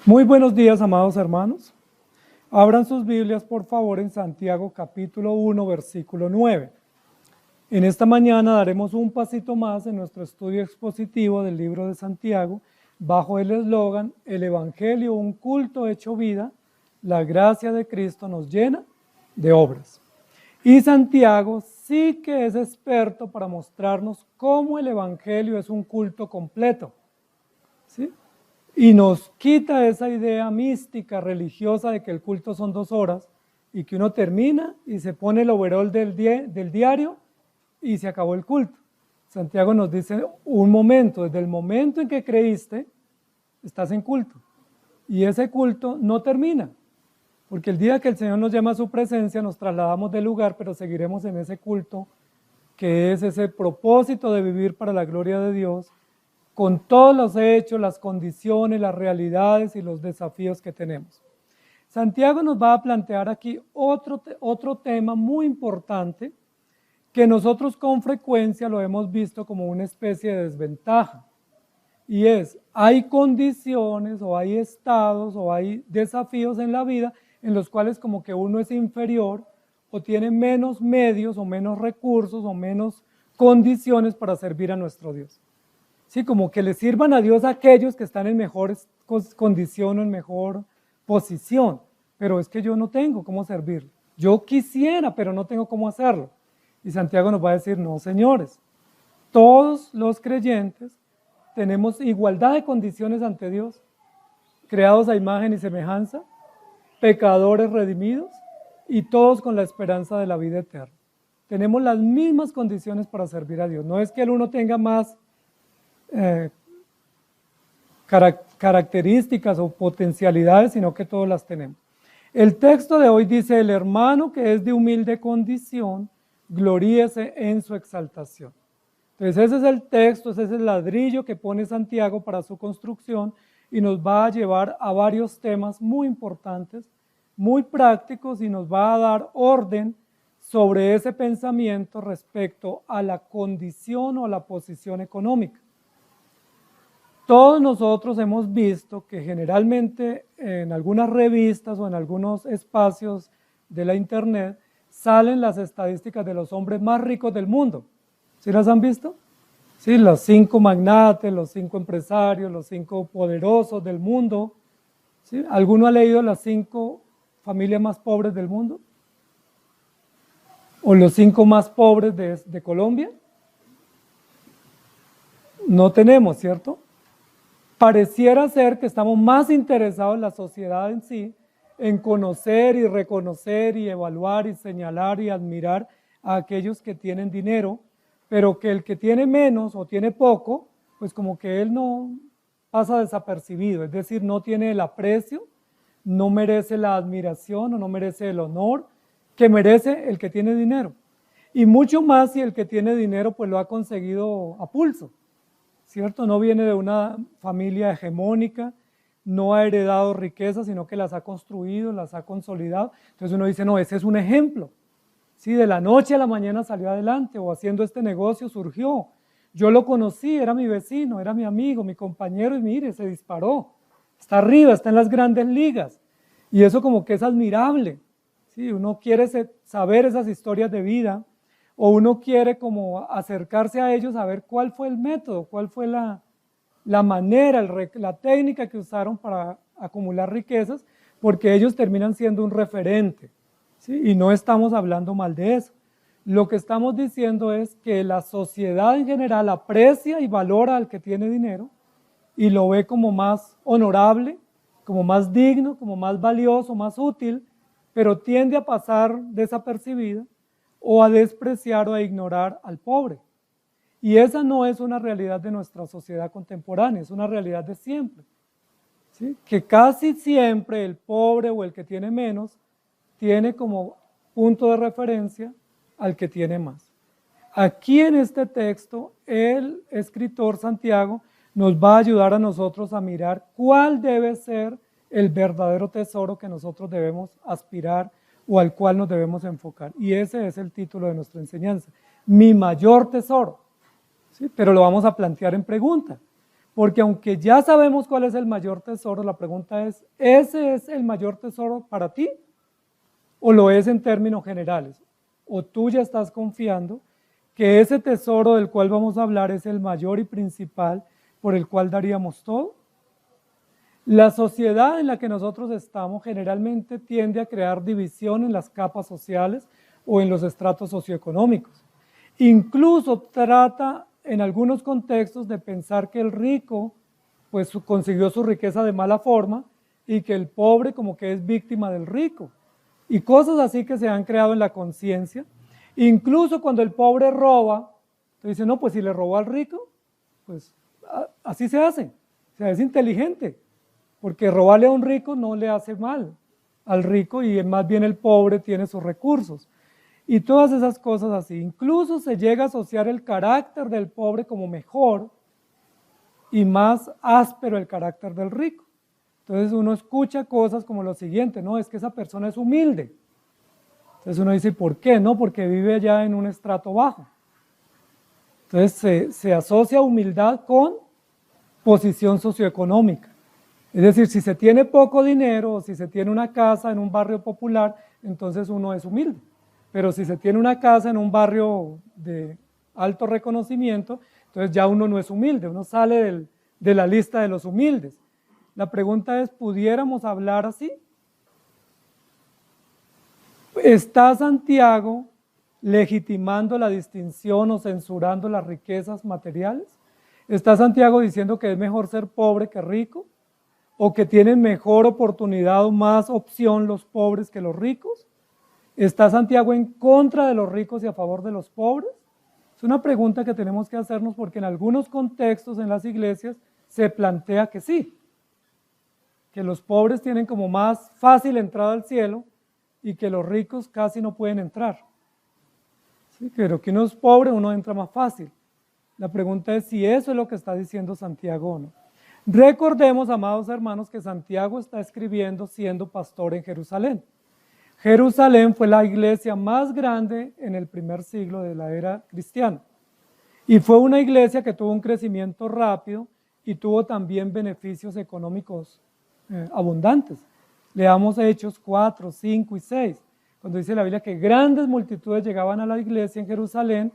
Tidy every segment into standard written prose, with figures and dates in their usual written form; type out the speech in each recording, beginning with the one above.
Muy buenos días, amados hermanos. Abran sus Biblias, por favor, en Santiago capítulo 1, versículo 9. En esta mañana daremos un pasito más en nuestro estudio expositivo del libro de Santiago, bajo el eslogan: el Evangelio, un culto hecho vida, la gracia de Cristo nos llena de obras. Y Santiago sí que es experto para mostrarnos cómo el Evangelio es un culto completo, ¿sí? Y nos quita esa idea mística, religiosa, de que el culto son 2 horas y que uno termina y se pone el overol del diario y se acabó el culto. Santiago nos dice un momento, desde el momento en que creíste, estás en culto. Y ese culto no termina, porque el día que el Señor nos llama a su presencia, nos trasladamos del lugar, pero seguiremos en ese culto, que es ese propósito de vivir para la gloria de Dios, con todos los hechos, las condiciones, las realidades y los desafíos que tenemos. Santiago nos va a plantear aquí otro tema muy importante, que nosotros con frecuencia lo hemos visto como una especie de desventaja, y es: hay condiciones o hay estados o hay desafíos en la vida en los cuales como que uno es inferior o tiene menos medios o menos recursos o menos condiciones para servir a nuestro Dios. Sí, como que le sirvan a Dios a aquellos que están en mejor condición o en mejor posición, pero es que yo no tengo cómo servirle. Yo quisiera, pero no tengo cómo hacerlo. Y Santiago nos va a decir: no, señores, todos los creyentes tenemos igualdad de condiciones ante Dios, creados a imagen y semejanza, pecadores redimidos y todos con la esperanza de la vida eterna. Tenemos las mismas condiciones para servir a Dios. No es que el uno tenga más características o potencialidades, sino que todos las tenemos. El texto de hoy dice: el hermano que es de humilde condición, gloríese en su exaltación. Entonces ese es el texto, ese es el ladrillo que pone Santiago para su construcción, y nos va a llevar a varios temas muy importantes, muy prácticos, y nos va a dar orden sobre ese pensamiento respecto a la condición o a la posición económica. Todos nosotros hemos visto que generalmente en algunas revistas o en algunos espacios de la internet salen las estadísticas de los hombres más ricos del mundo. ¿Sí las han visto? Sí, los 5 magnates, los 5 empresarios, los 5 poderosos del mundo. ¿Sí? ¿Alguno ha leído las 5 familias más pobres del mundo? ¿O los 5 más pobres de Colombia? No tenemos, ¿cierto? Pareciera ser que estamos más interesados en la sociedad en sí, en conocer y reconocer y evaluar y señalar y admirar a aquellos que tienen dinero, pero que el que tiene menos o tiene poco, pues como que él no pasa desapercibido, es decir, no tiene el aprecio, no merece la admiración o no merece el honor que merece el que tiene dinero. Y mucho más si el que tiene dinero pues lo ha conseguido a pulso, ¿cierto? No viene de una familia hegemónica, no ha heredado riquezas, sino que las ha construido, las ha consolidado. Entonces uno dice: no, ese es un ejemplo. Sí, de la noche a la mañana salió adelante, o haciendo este negocio surgió. Yo lo conocí, era mi vecino, era mi amigo, mi compañero, y mire, se disparó. Está arriba, está en las grandes ligas. Y eso como que es admirable. Sí, uno quiere saber esas historias de vida, o uno quiere como acercarse a ellos a ver cuál fue el método, cuál fue la manera, la técnica que usaron para acumular riquezas, porque ellos terminan siendo un referente, ¿sí? Y no estamos hablando mal de eso. Lo que estamos diciendo es que la sociedad en general aprecia y valora al que tiene dinero y lo ve como más honorable, como más digno, como más valioso, más útil, pero tiende a pasar desapercibido o a despreciar o a ignorar al pobre. Y esa no es una realidad de nuestra sociedad contemporánea, es una realidad de siempre, ¿sí? Que casi siempre el pobre o el que tiene menos tiene como punto de referencia al que tiene más. Aquí en este texto el escritor Santiago nos va a ayudar a nosotros a mirar cuál debe ser el verdadero tesoro que nosotros debemos aspirar o al cual nos debemos enfocar. Y ese es el título de nuestra enseñanza: mi mayor tesoro. ¿Sí? Pero lo vamos a plantear en pregunta, Porque aunque ya sabemos cuál es el mayor tesoro, la pregunta es, ¿ese es el mayor tesoro para ti? ¿O lo es en términos generales? ¿O tú ya estás confiando que ese tesoro del cual vamos a hablar es el mayor y principal por el cual daríamos todo? La sociedad en la que nosotros estamos generalmente tiende a crear división en las capas sociales o en los estratos socioeconómicos. Incluso trata en algunos contextos de pensar que el rico pues consiguió su riqueza de mala forma y que el pobre como que es víctima del rico. Y cosas así que se han creado en la conciencia. Incluso cuando el pobre roba, te dicen, no, pues si le robó al rico, pues así se hace. O sea, es inteligente, porque robarle a un rico no le hace mal al rico y más bien el pobre tiene sus recursos. Y todas esas cosas así. Incluso se llega a asociar el carácter del pobre como mejor y más áspero el carácter del rico. Entonces uno escucha cosas como lo siguiente, no, es que esa persona es humilde. Entonces uno dice, ¿por qué? No, porque vive allá en un estrato bajo. Entonces se asocia humildad con posición socioeconómica. Es decir, si se tiene poco dinero o si se tiene una casa en un barrio popular, entonces uno es humilde. Pero si se tiene una casa en un barrio de alto reconocimiento, entonces ya uno no es humilde, uno sale de la lista de los humildes. La pregunta es, ¿pudiéramos hablar así? ¿Está Santiago legitimando la distinción o censurando las riquezas materiales? ¿Está Santiago diciendo que es mejor ser pobre que rico? ¿O que tienen mejor oportunidad o más opción los pobres que los ricos? ¿Está Santiago en contra de los ricos y a favor de los pobres? Es una pregunta que tenemos que hacernos porque en algunos contextos en las iglesias se plantea que sí, que los pobres tienen como más fácil entrada al cielo y que los ricos casi no pueden entrar. ¿Sí? Pero que uno es pobre, uno entra más fácil. La pregunta es si eso es lo que está diciendo Santiago o no. Recordemos, amados hermanos, que Santiago está escribiendo siendo pastor en Jerusalén. Jerusalén fue la iglesia más grande en el primer siglo de la era cristiana. Y fue una iglesia que tuvo un crecimiento rápido y tuvo también beneficios económicos abundantes. Leamos Hechos 4, 5 y 6, cuando dice la Biblia que grandes multitudes llegaban a la iglesia en Jerusalén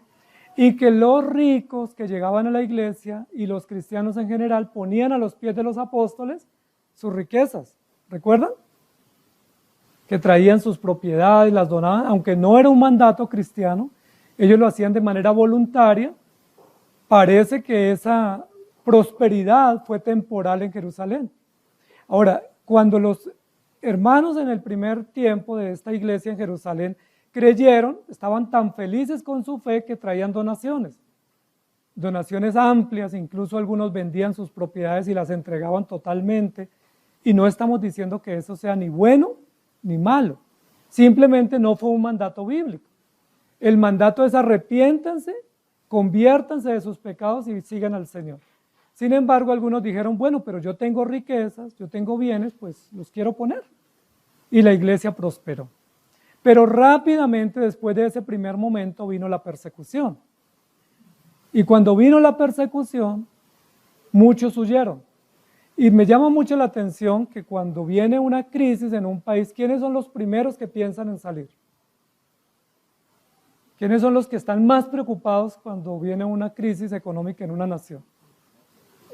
y que los ricos que llegaban a la iglesia y los cristianos en general ponían a los pies de los apóstoles sus riquezas. ¿Recuerdan? Que traían sus propiedades, las donaban, aunque no era un mandato cristiano, ellos lo hacían de manera voluntaria. Parece que esa prosperidad fue temporal en Jerusalén. Ahora, cuando los hermanos en el primer tiempo de esta iglesia en Jerusalén creyeron, estaban tan felices con su fe que traían donaciones amplias, incluso algunos vendían sus propiedades y las entregaban totalmente, y no estamos diciendo que eso sea ni bueno ni malo, simplemente no fue un mandato bíblico. El mandato es arrepiéntanse, conviértanse de sus pecados y sigan al Señor. Sin embargo, algunos dijeron, bueno, pero yo tengo riquezas, yo tengo bienes, pues los quiero poner. Y la iglesia prosperó. Pero rápidamente después de ese primer momento vino la persecución. Y cuando vino la persecución, muchos huyeron. Y me llama mucho la atención que cuando viene una crisis en un país, ¿quiénes son los primeros que piensan en salir? ¿Quiénes son los que están más preocupados cuando viene una crisis económica en una nación?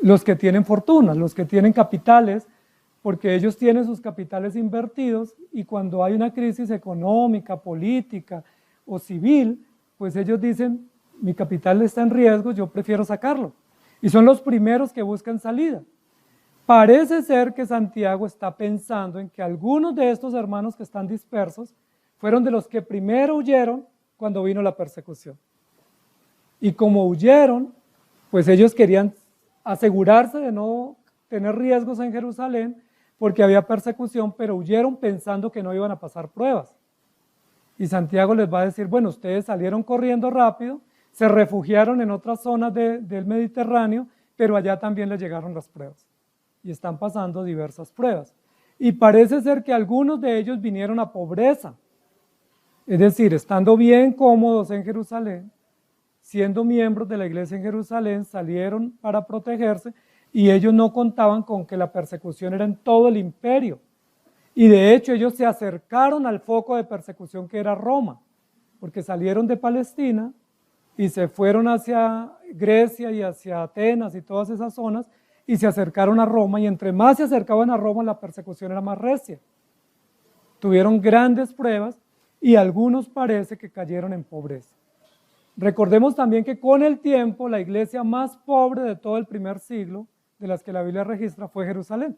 Los que tienen fortuna, los que tienen capitales, porque ellos tienen sus capitales invertidos y cuando hay una crisis económica, política o civil, pues ellos dicen, mi capital está en riesgo, yo prefiero sacarlo. Y son los primeros que buscan salida. Parece ser que Santiago está pensando en que algunos de estos hermanos que están dispersos fueron de los que primero huyeron cuando vino la persecución. Y como huyeron, pues ellos querían asegurarse de no tener riesgos en Jerusalén porque había persecución, pero huyeron pensando que no iban a pasar pruebas. Y Santiago les va a decir, bueno, ustedes salieron corriendo rápido, se refugiaron en otras zonas del Mediterráneo, pero allá también les llegaron las pruebas. Y están pasando diversas pruebas. Y parece ser que algunos de ellos vinieron a pobreza. Es decir, estando bien cómodos en Jerusalén, siendo miembros de la iglesia en Jerusalén, salieron para protegerse, y ellos no contaban con que la persecución era en todo el imperio. Y de hecho ellos se acercaron al foco de persecución que era Roma, porque salieron de Palestina y se fueron hacia Grecia y hacia Atenas y todas esas zonas y se acercaron a Roma, y entre más se acercaban a Roma la persecución era más recia. Tuvieron grandes pruebas y algunos parece que cayeron en pobreza. Recordemos también que con el tiempo la iglesia más pobre de todo el primer siglo, de las que la Biblia registra, fue Jerusalén.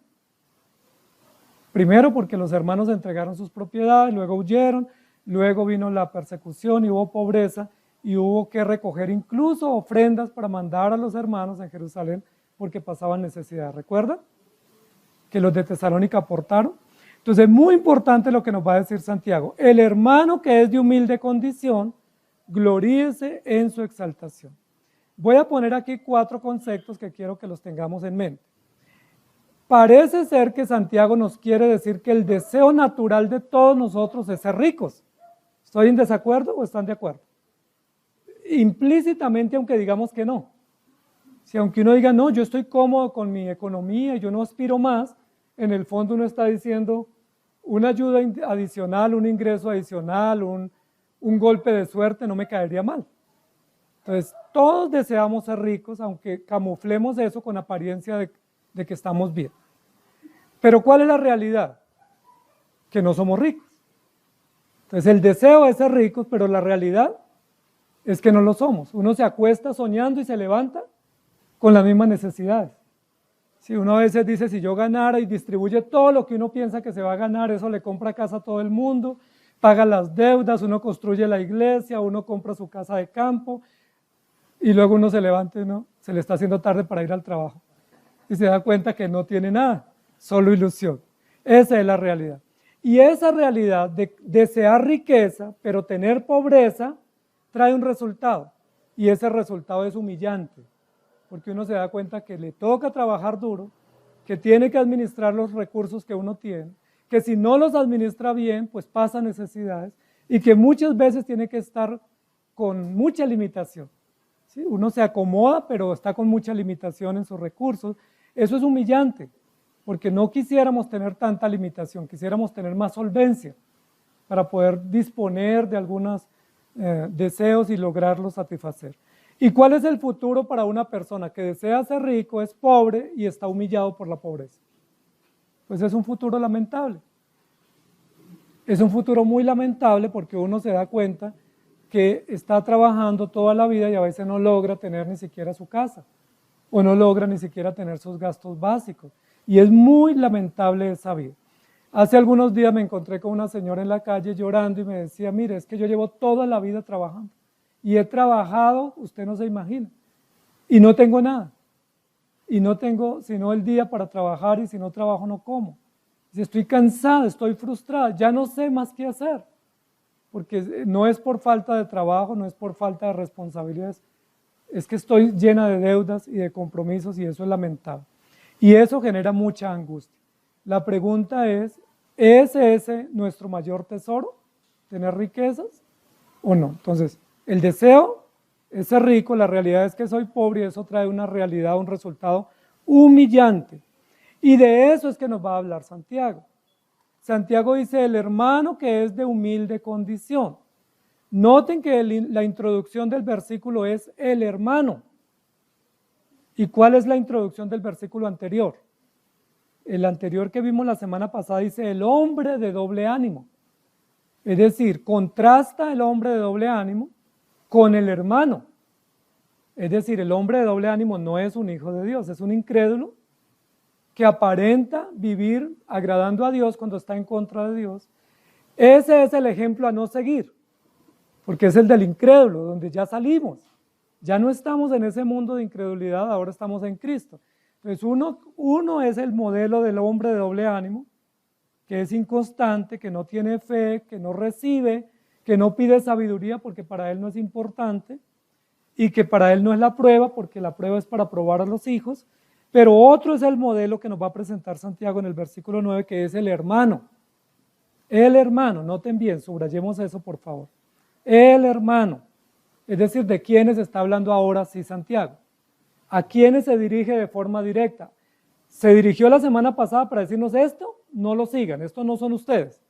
Primero porque los hermanos entregaron sus propiedades, luego huyeron, luego vino la persecución y hubo pobreza y hubo que recoger incluso ofrendas para mandar a los hermanos en Jerusalén porque pasaban necesidad. ¿Recuerdan? Que los de Tesalónica aportaron. Entonces es muy importante lo que nos va a decir Santiago. El hermano que es de humilde condición, gloríese en su exaltación. Voy a poner aquí 4 conceptos que quiero que los tengamos en mente. Parece ser que Santiago nos quiere decir que el deseo natural de todos nosotros es ser ricos. ¿Estoy en desacuerdo o están de acuerdo? Implícitamente, aunque digamos que no. Si aunque uno diga, no, yo estoy cómodo con mi economía y yo no aspiro más, en el fondo uno está diciendo una ayuda adicional, un ingreso adicional, un golpe de suerte no me caería mal. Entonces, todos deseamos ser ricos, aunque camuflemos eso con apariencia de que estamos bien. Pero ¿cuál es la realidad? Que no somos ricos. Entonces, el deseo es ser ricos, pero la realidad es que no lo somos. Uno se acuesta soñando y se levanta con las mismas necesidades. Si uno a veces dice, si yo ganara y distribuye todo lo que uno piensa que se va a ganar, eso le compra casa a todo el mundo, paga las deudas, uno construye la iglesia, uno compra su casa de campo, y luego uno se levanta y no, se le está haciendo tarde para ir al trabajo. Y se da cuenta que no tiene nada, solo ilusión. Esa es la realidad. Y esa realidad de desear riqueza, pero tener pobreza, trae un resultado. Y ese resultado es humillante, porque uno se da cuenta que le toca trabajar duro, que tiene que administrar los recursos que uno tiene, que si no los administra bien, pues pasa necesidades, y que muchas veces tiene que estar con mucha limitación. ¿Sí? Uno se acomoda, pero está con mucha limitación en sus recursos. Eso es humillante, porque no quisiéramos tener tanta limitación, quisiéramos tener más solvencia para poder disponer de algunos deseos y lograrlos satisfacer. ¿Y cuál es el futuro para una persona que desea ser rico, es pobre y está humillado por la pobreza? Pues es un futuro lamentable. Es un futuro muy lamentable porque uno se da cuenta que está trabajando toda la vida y a veces no logra tener ni siquiera su casa o no logra ni siquiera tener sus gastos básicos. Y es muy lamentable esa vida. Hace algunos días me encontré con una señora en la calle llorando y me decía, mire, es que yo llevo toda la vida trabajando y he trabajado, usted no se imagina, y no tengo nada. Y no tengo sino el día para trabajar y si no trabajo no como. Si estoy cansada, estoy frustrada, ya no sé más qué hacer. Porque no es por falta de trabajo, no es por falta de responsabilidades, es que estoy llena de deudas y de compromisos y eso es lamentable. Y eso genera mucha angustia. La pregunta ¿es ese nuestro mayor tesoro? ¿Tener riquezas o no? Entonces, el deseo es ser rico, la realidad es que soy pobre y eso trae una realidad, un resultado humillante. Y de eso es que nos va a hablar Santiago. Santiago dice, el hermano que es de humilde condición. Noten que la introducción del versículo es el hermano. ¿Y cuál es la introducción del versículo anterior? El anterior que vimos la semana pasada dice el hombre de doble ánimo. Es decir, contrasta el hombre de doble ánimo con el hermano. Es decir, el hombre de doble ánimo no es un hijo de Dios, es un incrédulo que aparenta vivir agradando a Dios cuando está en contra de Dios. Ese es el ejemplo a no seguir, porque es el del incrédulo, donde ya salimos. Ya no estamos en ese mundo de incredulidad, ahora estamos en Cristo. Entonces uno es el modelo del hombre de doble ánimo, que es inconstante, que no tiene fe, que no recibe, que no pide sabiduría porque para él no es importante y que para él no es la prueba porque la prueba es para probar a los hijos. Pero otro es el modelo que nos va a presentar Santiago en el versículo 9, que es el hermano. El hermano, noten bien, subrayemos eso por favor. El hermano, es decir, ¿de quiénes está hablando ahora sí Santiago? ¿A quiénes se dirige de forma directa? Se dirigió la semana pasada para decirnos esto, no lo sigan, estos no son ustedes.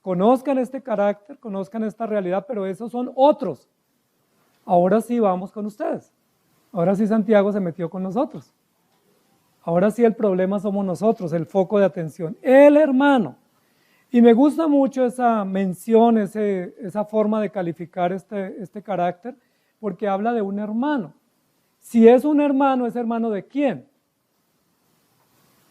Conozcan este carácter, conozcan esta realidad, pero esos son otros. Ahora sí vamos con ustedes. Ahora sí Santiago se metió con nosotros. Ahora sí el problema somos nosotros, el foco de atención. El hermano. Y me gusta mucho esa mención, esa forma de calificar este carácter, porque habla de un hermano. Si es un hermano, ¿es hermano de quién?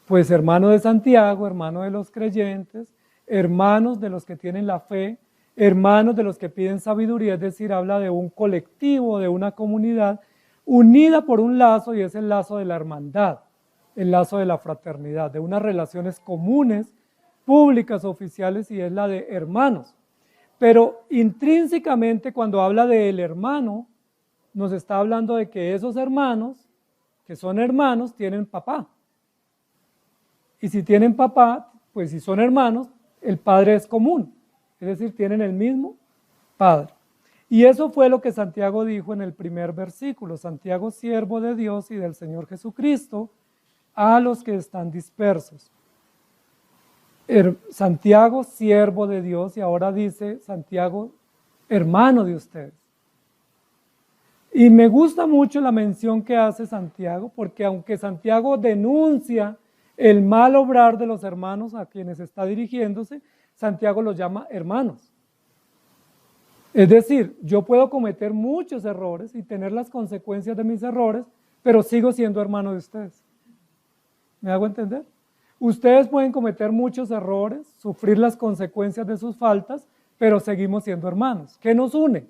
Pues hermano de Santiago, hermano de los creyentes, hermanos de los que tienen la fe, hermanos de los que piden sabiduría, es decir, habla de un colectivo, de una comunidad unida por un lazo, y es el lazo de la hermandad, el lazo de la fraternidad, de unas relaciones comunes, públicas, oficiales, y es la de hermanos. Pero intrínsecamente, cuando habla del hermano, nos está hablando de que esos hermanos, que son hermanos, tienen papá. Y si tienen papá, pues si son hermanos, el padre es común, es decir, tienen el mismo padre. Y eso fue lo que Santiago dijo en el primer versículo: Santiago, siervo de Dios y del Señor Jesucristo, a los que están dispersos. Santiago, siervo de Dios, y ahora dice Santiago, hermano de ustedes. Y me gusta mucho la mención que hace Santiago, porque aunque Santiago denuncia el mal obrar de los hermanos a quienes está dirigiéndose, Santiago los llama hermanos. Es decir, yo puedo cometer muchos errores y tener las consecuencias de mis errores, pero sigo siendo hermano de ustedes. ¿Me hago entender? Ustedes pueden cometer muchos errores, sufrir las consecuencias de sus faltas, pero seguimos siendo hermanos. ¿Qué nos une?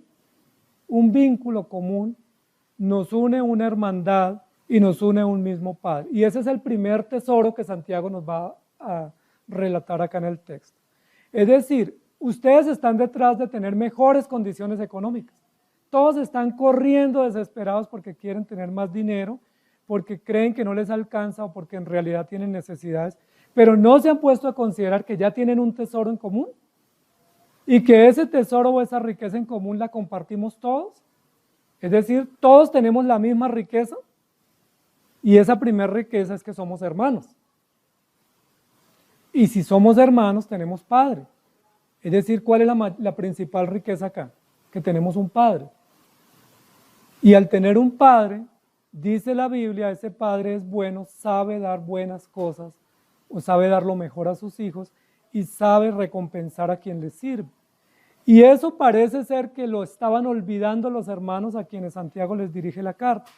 Un vínculo común, nos une una hermandad y nos une un mismo Padre. Y ese es el primer tesoro que Santiago nos va a relatar acá en el texto. Es decir, ustedes están detrás de tener mejores condiciones económicas. Todos están corriendo desesperados porque quieren tener más dinero, porque creen que no les alcanza o porque en realidad tienen necesidades, pero no se han puesto a considerar que ya tienen un tesoro en común y que ese tesoro o esa riqueza en común la compartimos todos. Es decir, todos tenemos la misma riqueza, y esa primera riqueza es que somos hermanos. Y si somos hermanos, tenemos padre. Es decir, ¿cuál es la principal riqueza acá? Que tenemos un padre. Y al tener un padre, dice la Biblia, ese padre es bueno, sabe dar buenas cosas, o sabe dar lo mejor a sus hijos, y sabe recompensar a quien le sirve. Y eso parece ser que lo estaban olvidando los hermanos a quienes Santiago les dirige la carta.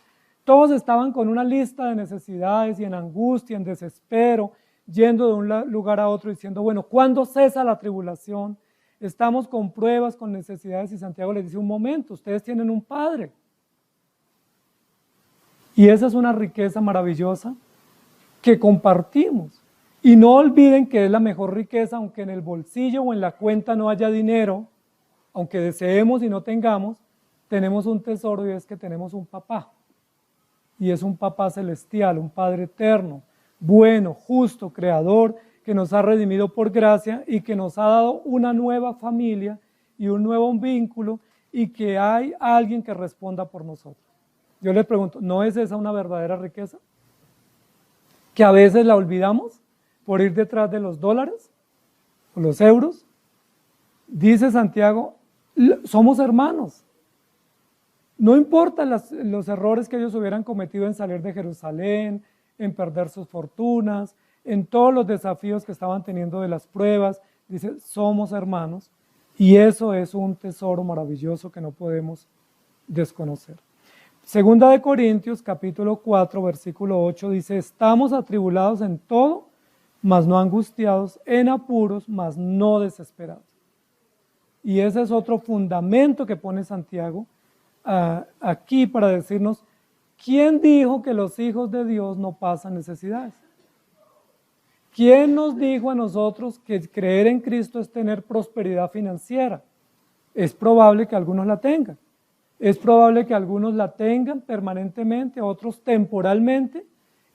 Todos estaban con una lista de necesidades y en angustia, en desespero, yendo de un lugar a otro diciendo, bueno, ¿cuándo cesa la tribulación? Estamos con pruebas, con necesidades, y Santiago les dice, un momento, ustedes tienen un padre. Y esa es una riqueza maravillosa que compartimos. Y no olviden que es la mejor riqueza, aunque en el bolsillo o en la cuenta no haya dinero, aunque deseemos y no tengamos, tenemos un tesoro, y es que tenemos un papá. Y es un papá celestial, un Padre eterno, bueno, justo, creador, que nos ha redimido por gracia y que nos ha dado una nueva familia y un nuevo vínculo, y que hay alguien que responda por nosotros. Yo le pregunto, ¿no es esa una verdadera riqueza? Que a veces la olvidamos por ir detrás de los dólares o los euros. Dice Santiago, somos hermanos. No importa los errores que ellos hubieran cometido en salir de Jerusalén, en perder sus fortunas, en todos los desafíos que estaban teniendo de las pruebas. Dice, somos hermanos, y eso es un tesoro maravilloso que no podemos desconocer. Segunda de Corintios, capítulo 4, versículo 8, dice, estamos atribulados en todo, mas no angustiados, en apuros, mas no desesperados. Y ese es otro fundamento que pone Santiago aquí para decirnos, ¿quién dijo que los hijos de Dios no pasan necesidades? ¿Quién nos dijo a nosotros que creer en Cristo es tener prosperidad financiera? Es probable que algunos la tengan. Es probable que algunos la tengan permanentemente, otros temporalmente,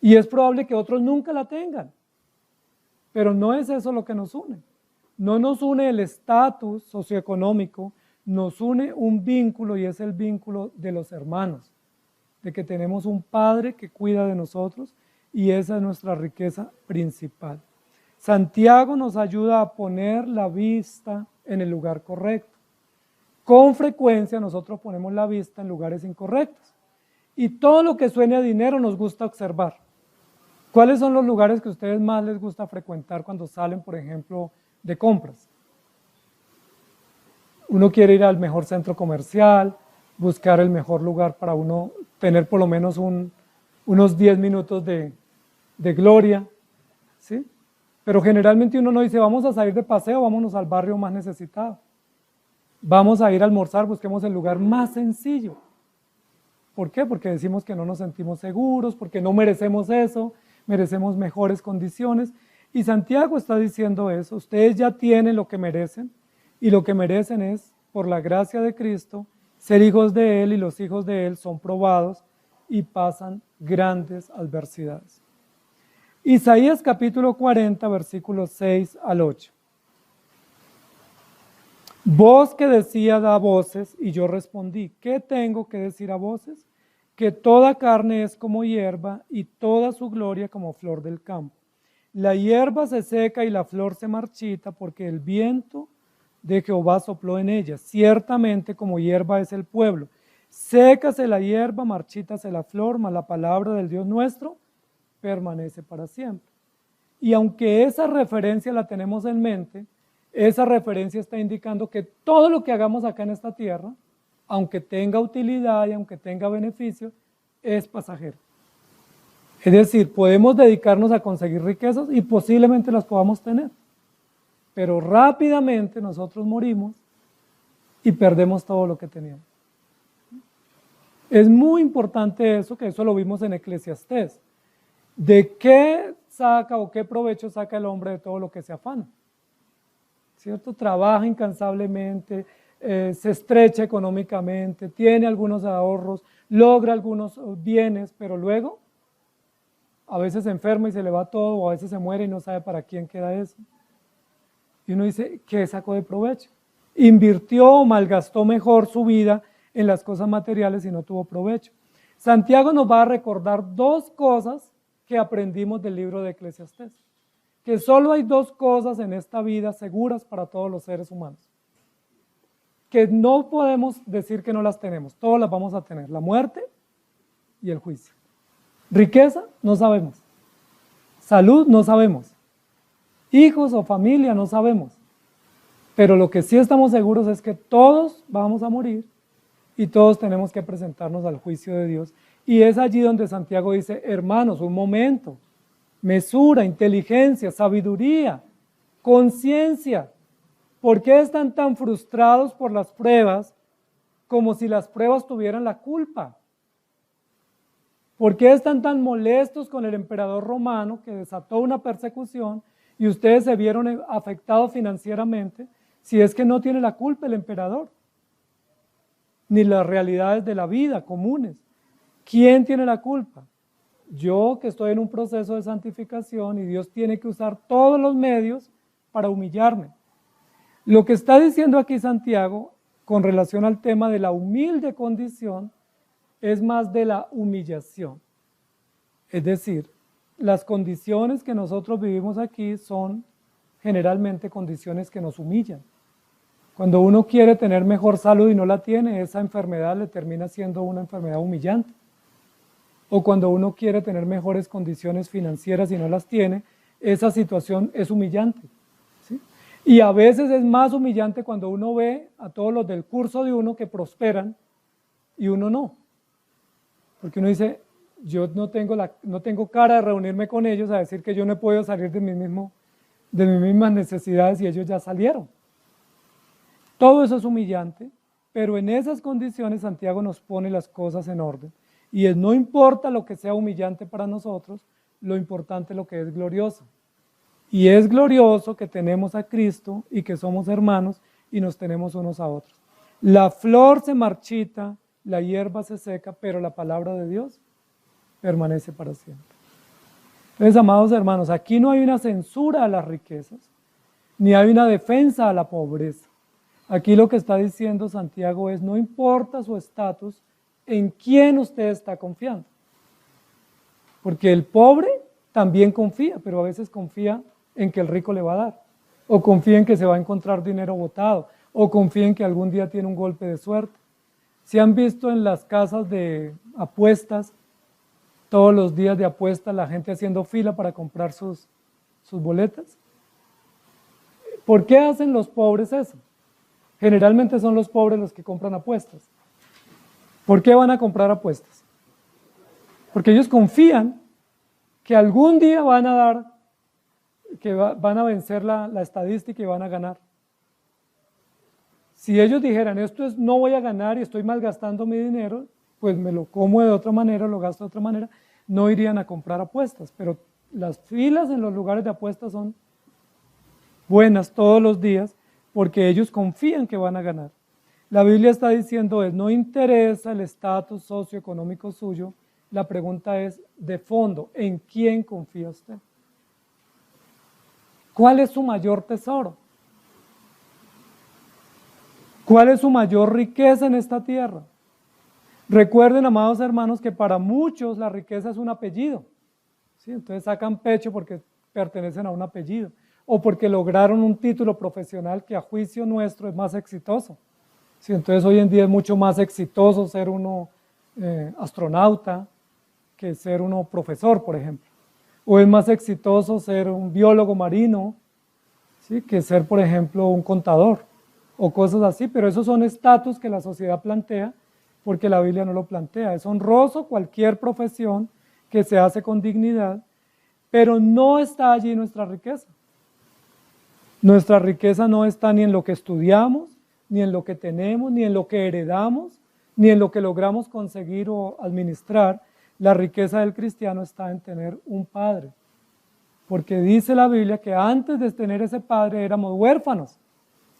y es probable que otros nunca la tengan. Pero no es eso lo que nos une. No nos une el estatus socioeconómico, nos une un vínculo, y es el vínculo de los hermanos. de que tenemos un Padre que cuida de nosotros y esa es nuestra riqueza principal. Santiago nos ayuda a poner la vista en el lugar correcto. Con frecuencia nosotros ponemos la vista en lugares incorrectos y todo lo que suene a dinero nos gusta observar. ¿Cuáles son los lugares que a ustedes más les gusta frecuentar cuando salen, por ejemplo, de compras? Uno quiere ir al mejor centro comercial, buscar el mejor lugar para uno tener por lo menos unos 10 minutos de gloria, ¿sí? Pero generalmente uno no dice, vamos a salir de paseo, vámonos al barrio más necesitado. Vamos a ir a almorzar, busquemos el lugar más sencillo. ¿Por qué? Porque decimos que no nos sentimos seguros, porque no merecemos eso, merecemos mejores condiciones. Y Santiago está diciendo eso, ustedes ya tienen lo que merecen, y lo que merecen es, por la gracia de Cristo, ser hijos de Él, y los hijos de Él son probados y pasan grandes adversidades. Isaías capítulo 40, versículos 6 al 8. Voz que decía da voces, y yo respondí, ¿qué tengo que decir a voces? Que toda carne es como hierba, y toda su gloria como flor del campo. La hierba se seca y la flor se marchita, porque el viento de Jehová sopló en ella. Ciertamente como hierba es el pueblo. Sécase la hierba, marchítase la flor, mas la palabra del Dios nuestro permanece para siempre. Y aunque esa referencia la tenemos en mente, esa referencia está indicando que todo lo que hagamos acá en esta tierra, aunque tenga utilidad y aunque tenga beneficio, es pasajero. Es decir, podemos dedicarnos a conseguir riquezas y posiblemente las podamos tener, pero rápidamente nosotros morimos y perdemos todo lo que teníamos. Es muy importante eso, que eso lo vimos en Eclesiastés. ¿De qué saca o qué provecho saca el hombre de todo lo que se afana? ¿Cierto? Trabaja incansablemente, se estrecha económicamente, tiene algunos ahorros, logra algunos bienes, pero luego a veces se enferma y se le va todo, o a veces se muere y no sabe para quién queda eso. Y uno dice, ¿qué sacó de provecho? Invirtió o malgastó mejor su vida en las cosas materiales y no tuvo provecho. Santiago nos va a recordar dos cosas que aprendimos del libro de Eclesiastés. Que solo hay dos cosas en esta vida seguras para todos los seres humanos. Que no podemos decir que no las tenemos, todas las vamos a tener, la muerte y el juicio. Riqueza, no sabemos. Salud, no sabemos. Hijos o familia, no sabemos. Pero lo que sí estamos seguros es que todos vamos a morir y todos tenemos que presentarnos al juicio de Dios. Y es allí donde Santiago dice, hermanos, un momento, mesura, inteligencia, sabiduría, conciencia. ¿Por qué están tan frustrados por las pruebas como si las pruebas tuvieran la culpa? ¿Por qué están tan molestos con el emperador romano que desató una persecución y ustedes se vieron afectados financieramente si es que no tiene la culpa el emperador? Ni las realidades de la vida comunes. ¿Quién tiene la culpa? Yo, que estoy en un proceso de santificación y Dios tiene que usar todos los medios para humillarme. Lo que está diciendo aquí Santiago con relación al tema de la humilde condición es más de la humillación. Es decir, las condiciones que nosotros vivimos aquí son generalmente condiciones que nos humillan. Cuando uno quiere tener mejor salud y no la tiene, esa enfermedad le termina siendo una enfermedad humillante. O cuando uno quiere tener mejores condiciones financieras y no las tiene, esa situación es humillante. ¿Sí? Y a veces es más humillante cuando uno ve a todos los del curso de uno que prosperan y uno no. Porque uno dice, yo no tengo cara de reunirme con ellos a decir que yo no he podido salir de mis mismas necesidades y ellos ya salieron. Todo eso es humillante, pero en esas condiciones Santiago nos pone las cosas en orden. Y no importa lo que sea humillante para nosotros, lo importante es lo que es glorioso. Y es glorioso que tenemos a Cristo y que somos hermanos y nos tenemos unos a otros. La flor se marchita, la hierba se seca, pero la palabra de Dios permanece para siempre. Entonces, amados hermanos, aquí no hay una censura a las riquezas, ni hay una defensa a la pobreza. Aquí lo que está diciendo Santiago es, no importa su estatus en quién usted está confiando. Porque el pobre también confía, pero a veces confía en que el rico le va a dar, o confía en que se va a encontrar dinero botado, o confía en que algún día tiene un golpe de suerte. Si han visto en las casas de apuestas, todos los días de apuestas, la gente haciendo fila para comprar sus boletas. ¿Por qué hacen los pobres eso? Generalmente son los pobres los que compran apuestas. ¿Por qué van a comprar apuestas? Porque ellos confían que algún día van a dar, que van a vencer la estadística y van a ganar. Si ellos dijeran, no voy a ganar y estoy malgastando mi dinero, pues me lo como de otra manera, lo gasto de otra manera, no irían a comprar apuestas. Pero las filas en los lugares de apuestas son buenas todos los días porque ellos confían que van a ganar. La Biblia está diciendo, no interesa el estatus socioeconómico suyo, la pregunta es de fondo, ¿en quién confía usted? ¿Cuál es su mayor tesoro? ¿Cuál es su mayor riqueza en esta tierra? Recuerden, amados hermanos, que para muchos la riqueza es un apellido. ¿Sí? Entonces sacan pecho porque pertenecen a un apellido o porque lograron un título profesional que a juicio nuestro es más exitoso. ¿Sí? Entonces hoy en día es mucho más exitoso ser uno astronauta que ser uno profesor, por ejemplo. O es más exitoso ser un biólogo marino, ¿sí? Que ser, por ejemplo, un contador o cosas así, pero esos son estatus que la sociedad plantea porque la Biblia no lo plantea. Es honroso cualquier profesión que se hace con dignidad, pero no está allí nuestra riqueza. Nuestra riqueza no está ni en lo que estudiamos, ni en lo que tenemos, ni en lo que heredamos, ni en lo que logramos conseguir o administrar. La riqueza del cristiano está en tener un padre, porque dice la Biblia que antes de tener ese padre éramos huérfanos,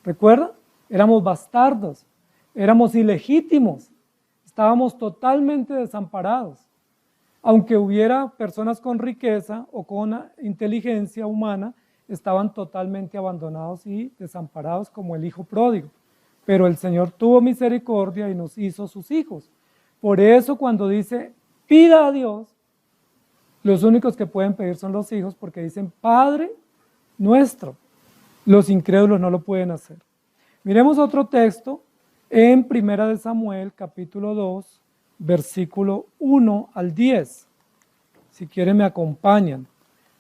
¿recuerdan? Éramos bastardos, éramos ilegítimos, estábamos totalmente desamparados. Aunque hubiera personas con riqueza o con inteligencia humana, estaban totalmente abandonados y desamparados como el hijo pródigo. Pero el Señor tuvo misericordia y nos hizo sus hijos. Por eso cuando dice, pida a Dios, los únicos que pueden pedir son los hijos porque dicen, Padre nuestro. Los incrédulos no lo pueden hacer. Miremos otro texto en 1 Samuel, capítulo 2, versículo 1 al 10. Si quieren me acompañan.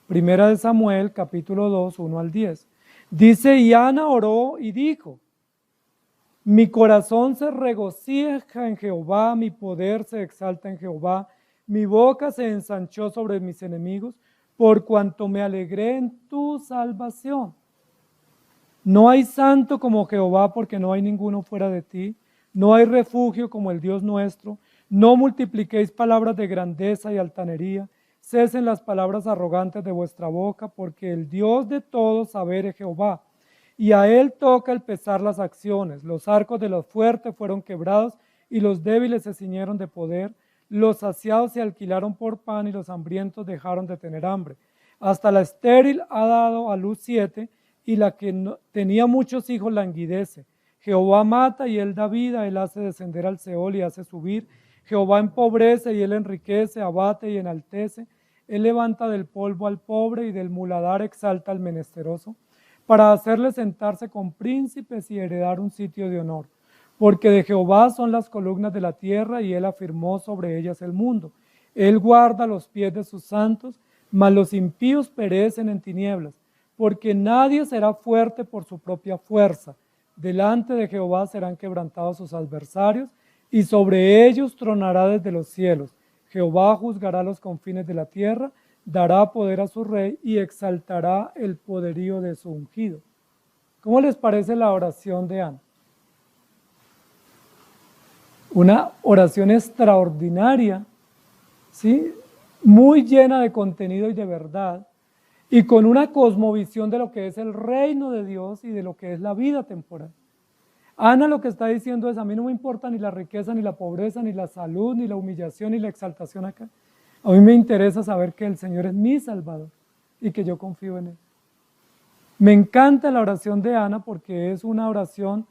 1 Samuel, capítulo 2, 1 al 10. Dice, y Ana oró y dijo, mi corazón se regocija en Jehová, mi poder se exalta en Jehová, mi boca se ensanchó sobre mis enemigos, por cuanto me alegré en tu salvación. No hay santo como Jehová, porque no hay ninguno fuera de ti. No hay refugio como el Dios nuestro. No multipliquéis palabras de grandeza y altanería. Cesen las palabras arrogantes de vuestra boca, porque el Dios de todos saber es Jehová. Y a él toca el pesar las acciones. Los arcos de los fuertes fueron quebrados y los débiles se ciñeron de poder. Los saciados se alquilaron por pan y los hambrientos dejaron de tener hambre. Hasta la estéril ha dado a luz 7 y la que tenía muchos hijos languidece. Jehová mata y él da vida, él hace descender al Seol y hace subir. Jehová empobrece y él enriquece, abate y enaltece. Él levanta del polvo al pobre y del muladar exalta al menesteroso, para hacerle sentarse con príncipes y heredar un sitio de honor. Porque de Jehová son las columnas de la tierra y él afirmó sobre ellas el mundo. Él guarda los pies de sus santos, mas los impíos perecen en tinieblas, porque nadie será fuerte por su propia fuerza. Delante de Jehová serán quebrantados sus adversarios, y sobre ellos tronará desde los cielos. Jehová juzgará los confines de la tierra, dará poder a su rey y exaltará el poderío de su ungido. ¿Cómo les parece la oración de Ana? Una oración extraordinaria, ¿sí? Muy llena de contenido y de verdad, y con una cosmovisión de lo que es el reino de Dios y de lo que es la vida temporal. Ana lo que está diciendo es, a mí no me importa ni la riqueza, ni la pobreza, ni la salud, ni la humillación, ni la exaltación acá. A mí me interesa saber que el Señor es mi Salvador y que yo confío en Él. Me encanta la oración de Ana porque es una oración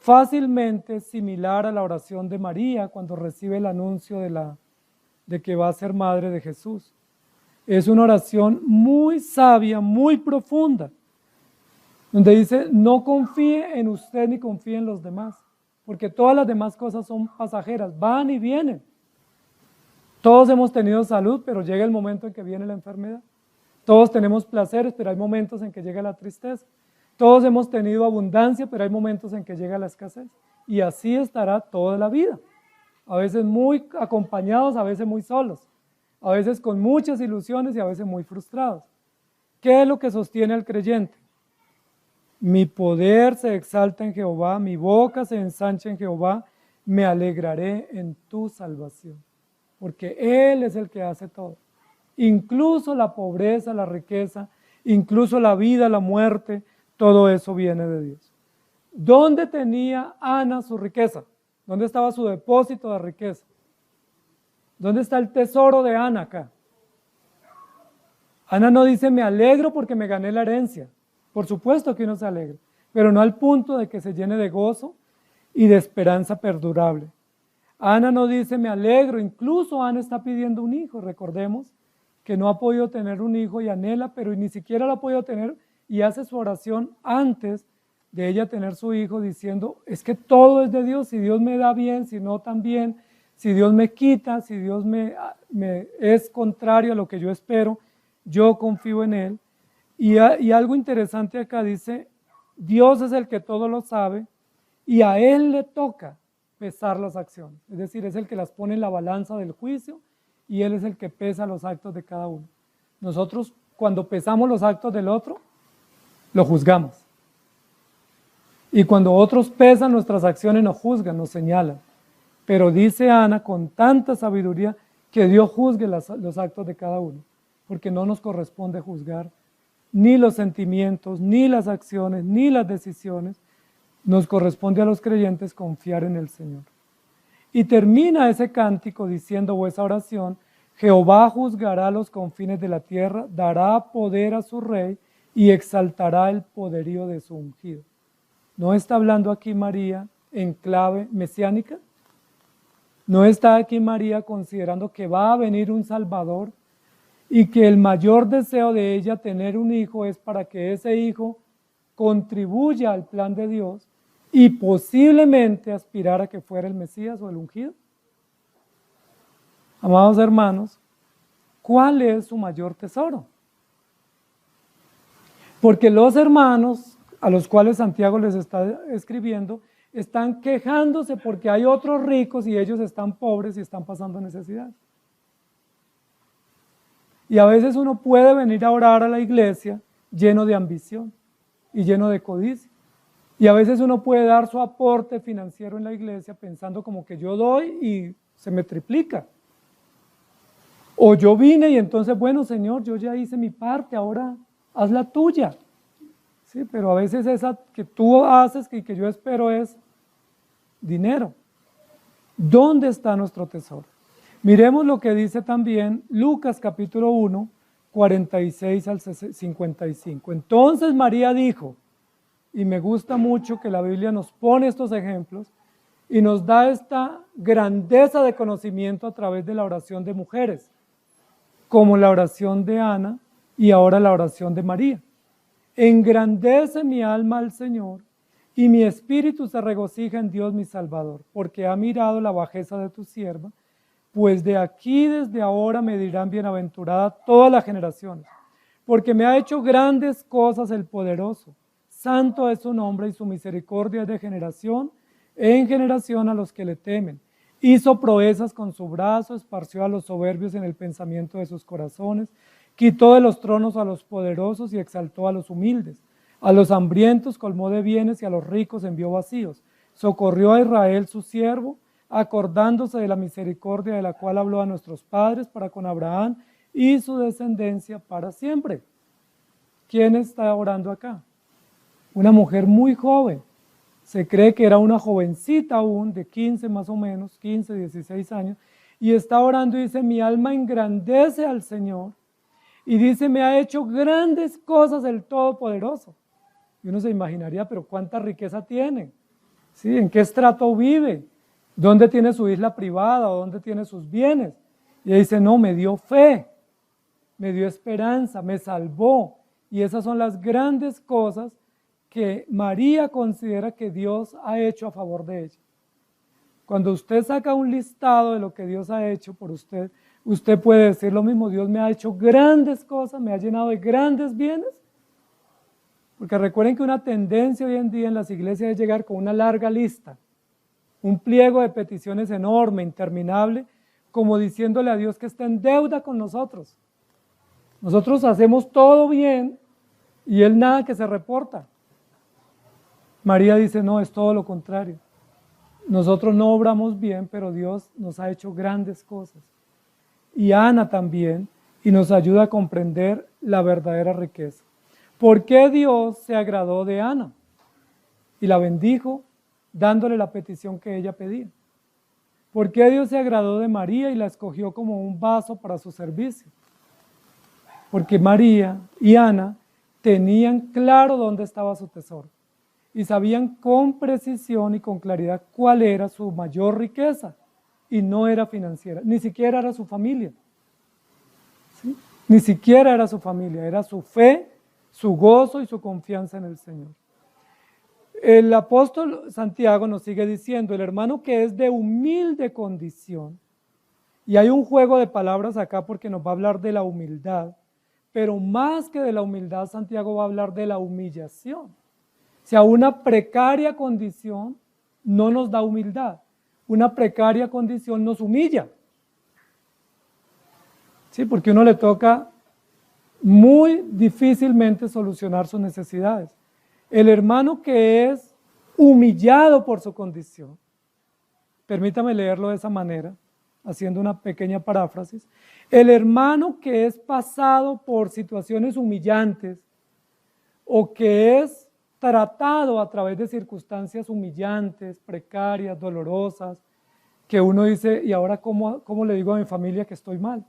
fácilmente similar a la oración de María cuando recibe el anuncio de que va a ser madre de Jesús. Es una oración muy sabia, muy profunda, donde dice, no confíe en usted ni confíe en los demás, porque todas las demás cosas son pasajeras, van y vienen. Todos hemos tenido salud, pero llega el momento en que viene la enfermedad. Todos tenemos placeres, pero hay momentos en que llega la tristeza. Todos hemos tenido abundancia, pero hay momentos en que llega la escasez. Y así estará toda la vida. A veces muy acompañados, a veces muy solos. A veces con muchas ilusiones y a veces muy frustrados. ¿Qué es lo que sostiene al creyente? Mi poder se exalta en Jehová, mi boca se ensancha en Jehová, me alegraré en tu salvación. Porque Él es el que hace todo. Incluso la pobreza, la riqueza, incluso la vida, la muerte, todo eso viene de Dios. ¿Dónde tenía Ana su riqueza? ¿Dónde estaba su depósito de riqueza? ¿Dónde está el tesoro de Ana acá? Ana no dice, me alegro porque me gané la herencia. Por supuesto que uno se alegra, pero no al punto de que se llene de gozo y de esperanza perdurable. Ana no dice, me alegro, incluso Ana está pidiendo un hijo. Recordemos que no ha podido tener un hijo y anhela, pero ni siquiera lo ha podido tener y hace su oración antes de ella tener su hijo diciendo, es que todo es de Dios, si Dios me da bien, si no también, si Dios me quita, si Dios me es contrario a lo que yo espero, yo confío en Él. Y algo interesante acá dice, Dios es el que todo lo sabe y a Él le toca pesar las acciones, es decir, es el que las pone en la balanza del juicio y Él es el que pesa los actos de cada uno. Nosotros cuando pesamos los actos del otro, lo juzgamos. Y cuando otros pesan nuestras acciones, nos juzgan, nos señalan. Pero dice Ana con tanta sabiduría que Dios juzgue los actos de cada uno, porque no nos corresponde juzgar ni los sentimientos, ni las acciones, ni las decisiones. Nos corresponde a los creyentes confiar en el Señor. Y termina ese cántico diciendo, o esa oración, Jehová juzgará los confines de la tierra, dará poder a su rey y exaltará el poderío de su ungido. ¿No está hablando aquí María en clave mesiánica? ¿No está aquí María considerando que va a venir un Salvador y que el mayor deseo de ella tener un hijo es para que ese hijo contribuya al plan de Dios y posiblemente aspirar a que fuera el Mesías o el ungido? Amados hermanos, ¿cuál es su mayor tesoro? Porque los hermanos a los cuales Santiago les está escribiendo están quejándose porque hay otros ricos y ellos están pobres y están pasando necesidad. Y a veces uno puede venir a orar a la iglesia lleno de ambición y lleno de codicia. Y a veces uno puede dar su aporte financiero en la iglesia pensando como que yo doy y se me triplica. O yo vine y entonces, bueno, Señor, yo ya hice mi parte, ahora haz la tuya. Sí, pero a veces esa que tú haces y que yo espero es dinero. ¿Dónde está nuestro tesoro? Miremos lo que dice también Lucas capítulo 1, 46 al 55. Entonces María dijo, y me gusta mucho que la Biblia nos pone estos ejemplos y nos da esta grandeza de conocimiento a través de la oración de mujeres, como la oración de Ana y ahora la oración de María. Engrandece mi alma al Señor y mi espíritu se regocija en Dios mi Salvador, porque ha mirado la bajeza de tu sierva, pues de aquí desde ahora me dirán bienaventurada todas las generaciones, porque me ha hecho grandes cosas el poderoso. Santo es su nombre y su misericordia es de generación en generación a los que le temen. Hizo proezas con su brazo, esparció a los soberbios en el pensamiento de sus corazones, quitó de los tronos a los poderosos y exaltó a los humildes. A los hambrientos colmó de bienes y a los ricos envió vacíos. Socorrió a Israel su siervo, acordándose de la misericordia de la cual habló a nuestros padres para con Abraham y su descendencia para siempre. ¿Quién está orando acá? Una mujer muy joven. Se cree que era una jovencita aún, de 15 más o menos, 15, 16 años, y está orando y dice, mi alma engrandece al Señor, y dice, me ha hecho grandes cosas el Todopoderoso. Y uno se imaginaría, pero ¿cuánta riqueza tiene? ¿Sí? ¿En qué estrato vive? ¿Dónde tiene su isla privada o dónde tiene sus bienes? Y ella dice, no, me dio fe, me dio esperanza, me salvó. Y esas son las grandes cosas que María considera que Dios ha hecho a favor de ella. Cuando usted saca un listado de lo que Dios ha hecho por usted, usted puede decir lo mismo, Dios me ha hecho grandes cosas, me ha llenado de grandes bienes. Porque recuerden que una tendencia hoy en día en las iglesias es llegar con una larga lista, un pliego de peticiones enorme, interminable, como diciéndole a Dios que está en deuda con nosotros. Nosotros hacemos todo bien y Él nada que se reporta. María dice, no, es todo lo contrario. Nosotros no obramos bien, pero Dios nos ha hecho grandes cosas. Y Ana también, y nos ayuda a comprender la verdadera riqueza. ¿Por qué Dios se agradó de Ana? Y la bendijo, dándole la petición que ella pedía. ¿Por qué Dios se agradó de María y la escogió como un vaso para su servicio? Porque María y Ana tenían claro dónde estaba su tesoro y sabían con precisión y con claridad cuál era su mayor riqueza, y no era financiera, ni siquiera era su familia. ¿Sí? Ni siquiera era su familia, era su fe, su gozo y su confianza en el Señor. El apóstol Santiago nos sigue diciendo, el hermano que es de humilde condición, y hay un juego de palabras acá porque nos va a hablar de la humildad, pero más que de la humildad, Santiago va a hablar de la humillación. O sea, una precaria condición no nos da humildad, una precaria condición nos humilla. ¿Sí? Porque a uno le toca muy difícilmente solucionar sus necesidades. El hermano que es humillado por su condición, permítame leerlo de esa manera, haciendo una pequeña paráfrasis, el hermano que es pasado por situaciones humillantes o que es tratado a través de circunstancias humillantes, precarias, dolorosas, que uno dice, ¿y ahora cómo le digo a mi familia que estoy mal?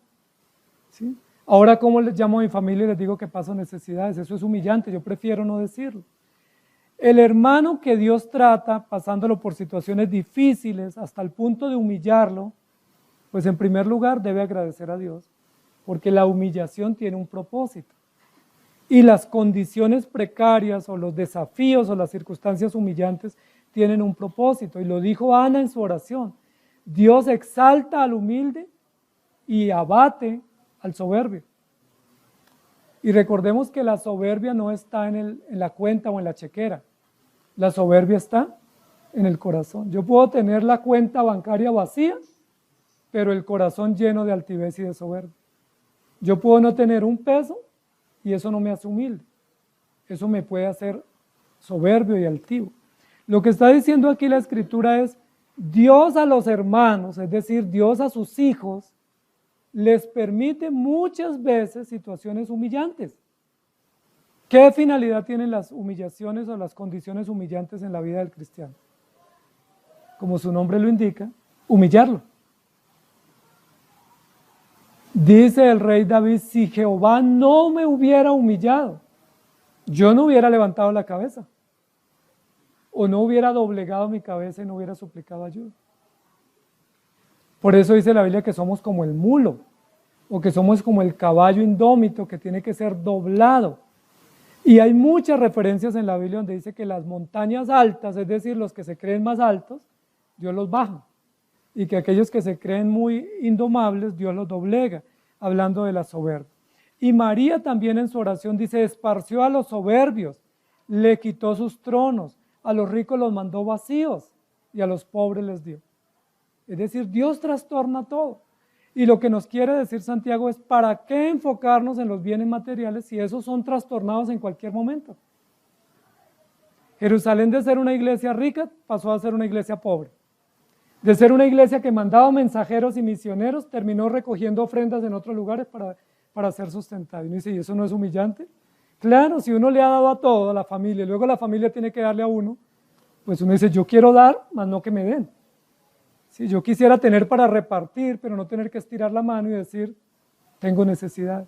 ¿Sí? Ahora cómo les llamo a mi familia y les digo que paso necesidades, eso es humillante, yo prefiero no decirlo. El hermano que Dios trata pasándolo por situaciones difíciles hasta el punto de humillarlo, pues en primer lugar debe agradecer a Dios, porque la humillación tiene un propósito. Y las condiciones precarias o los desafíos o las circunstancias humillantes tienen un propósito. Y lo dijo Ana en su oración, Dios exalta al humilde y abate al soberbio. Y recordemos que la soberbia no está en la cuenta o en la chequera, la soberbia está en el corazón. Yo puedo tener la cuenta bancaria vacía, pero el corazón lleno de altivez y de soberbia. Yo puedo no tener un peso y eso no me hace humilde, eso me puede hacer soberbio y altivo. Lo que está diciendo aquí la Escritura es, Dios a los hermanos, es decir, Dios a sus hijos, les permite muchas veces situaciones humillantes. ¿Qué finalidad tienen las humillaciones o las condiciones humillantes en la vida del cristiano? Como su nombre lo indica, humillarlo. Dice el rey David, si Jehová no me hubiera humillado, yo no hubiera levantado la cabeza, o no hubiera doblegado mi cabeza y no hubiera suplicado ayuda. Por eso dice la Biblia que somos como el mulo, o que somos como el caballo indómito que tiene que ser doblado. Y hay muchas referencias en la Biblia donde dice que las montañas altas, es decir, los que se creen más altos, Dios los baja. Y que aquellos que se creen muy indomables, Dios los doblega, hablando de la soberbia. Y María también en su oración dice, esparció a los soberbios, le quitó sus tronos, a los ricos los mandó vacíos y a los pobres les dio. Es decir, Dios trastorna todo. Y lo que nos quiere decir Santiago es, ¿para qué enfocarnos en los bienes materiales si esos son trastornados en cualquier momento? Jerusalén, de ser una iglesia rica, pasó a ser una iglesia pobre. De ser una iglesia que mandaba mensajeros y misioneros, terminó recogiendo ofrendas en otros lugares para ser sustentada. Y uno dice, ¿y eso no es humillante? Claro, si uno le ha dado a todo, a la familia, y luego la familia tiene que darle a uno, pues uno dice, yo quiero dar, más no que me den. Sí, yo quisiera tener para repartir, pero no tener que estirar la mano y decir, tengo necesidades.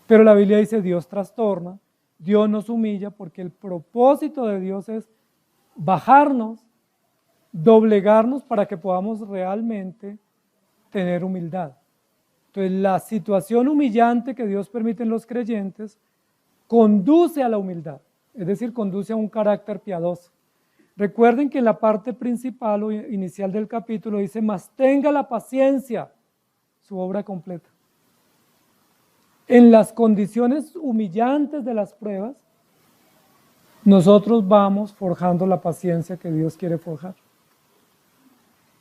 Pero la Biblia dice, Dios trastorna, Dios nos humilla, porque el propósito de Dios es bajarnos doblegarnos para que podamos realmente tener humildad. Entonces, la situación humillante que Dios permite en los creyentes conduce a la humildad, es decir, conduce a un carácter piadoso. Recuerden que en la parte principal o inicial del capítulo dice, mas tenga la paciencia, su obra completa. En las condiciones humillantes de las pruebas, nosotros vamos forjando la paciencia que Dios quiere forjar.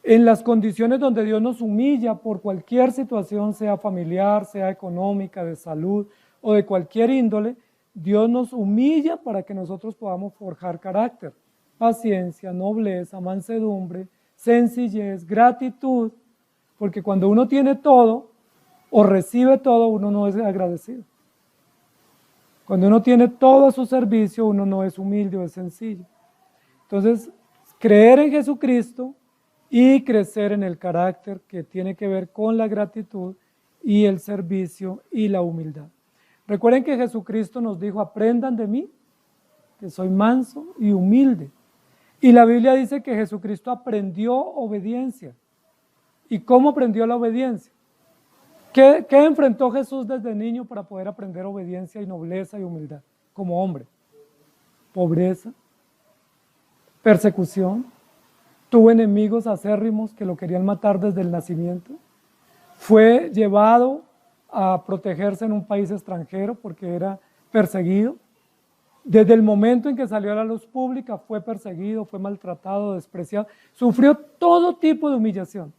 En las condiciones donde Dios nos humilla por cualquier situación, sea familiar, sea económica, de salud o de cualquier índole, Dios nos humilla para que nosotros podamos forjar carácter, paciencia, nobleza, mansedumbre, sencillez, gratitud, porque cuando uno tiene todo o recibe todo, uno no es agradecido. Cuando uno tiene todo a su servicio, uno no es humilde o es sencillo. Entonces, creer en Jesucristo y crecer en el carácter que tiene que ver con la gratitud y el servicio y la humildad. Recuerden que Jesucristo nos dijo, aprendan de mí, que soy manso y humilde. Y la Biblia dice que Jesucristo aprendió obediencia. ¿Y cómo aprendió la obediencia? ¿Qué enfrentó Jesús desde niño para poder aprender obediencia y nobleza y humildad como hombre? Pobreza, persecución, tuvo enemigos acérrimos que lo querían matar desde el nacimiento, fue llevado a protegerse en un país extranjero porque era perseguido. Desde el momento en que salió a la luz pública fue perseguido, fue maltratado, despreciado, sufrió todo tipo de humillación.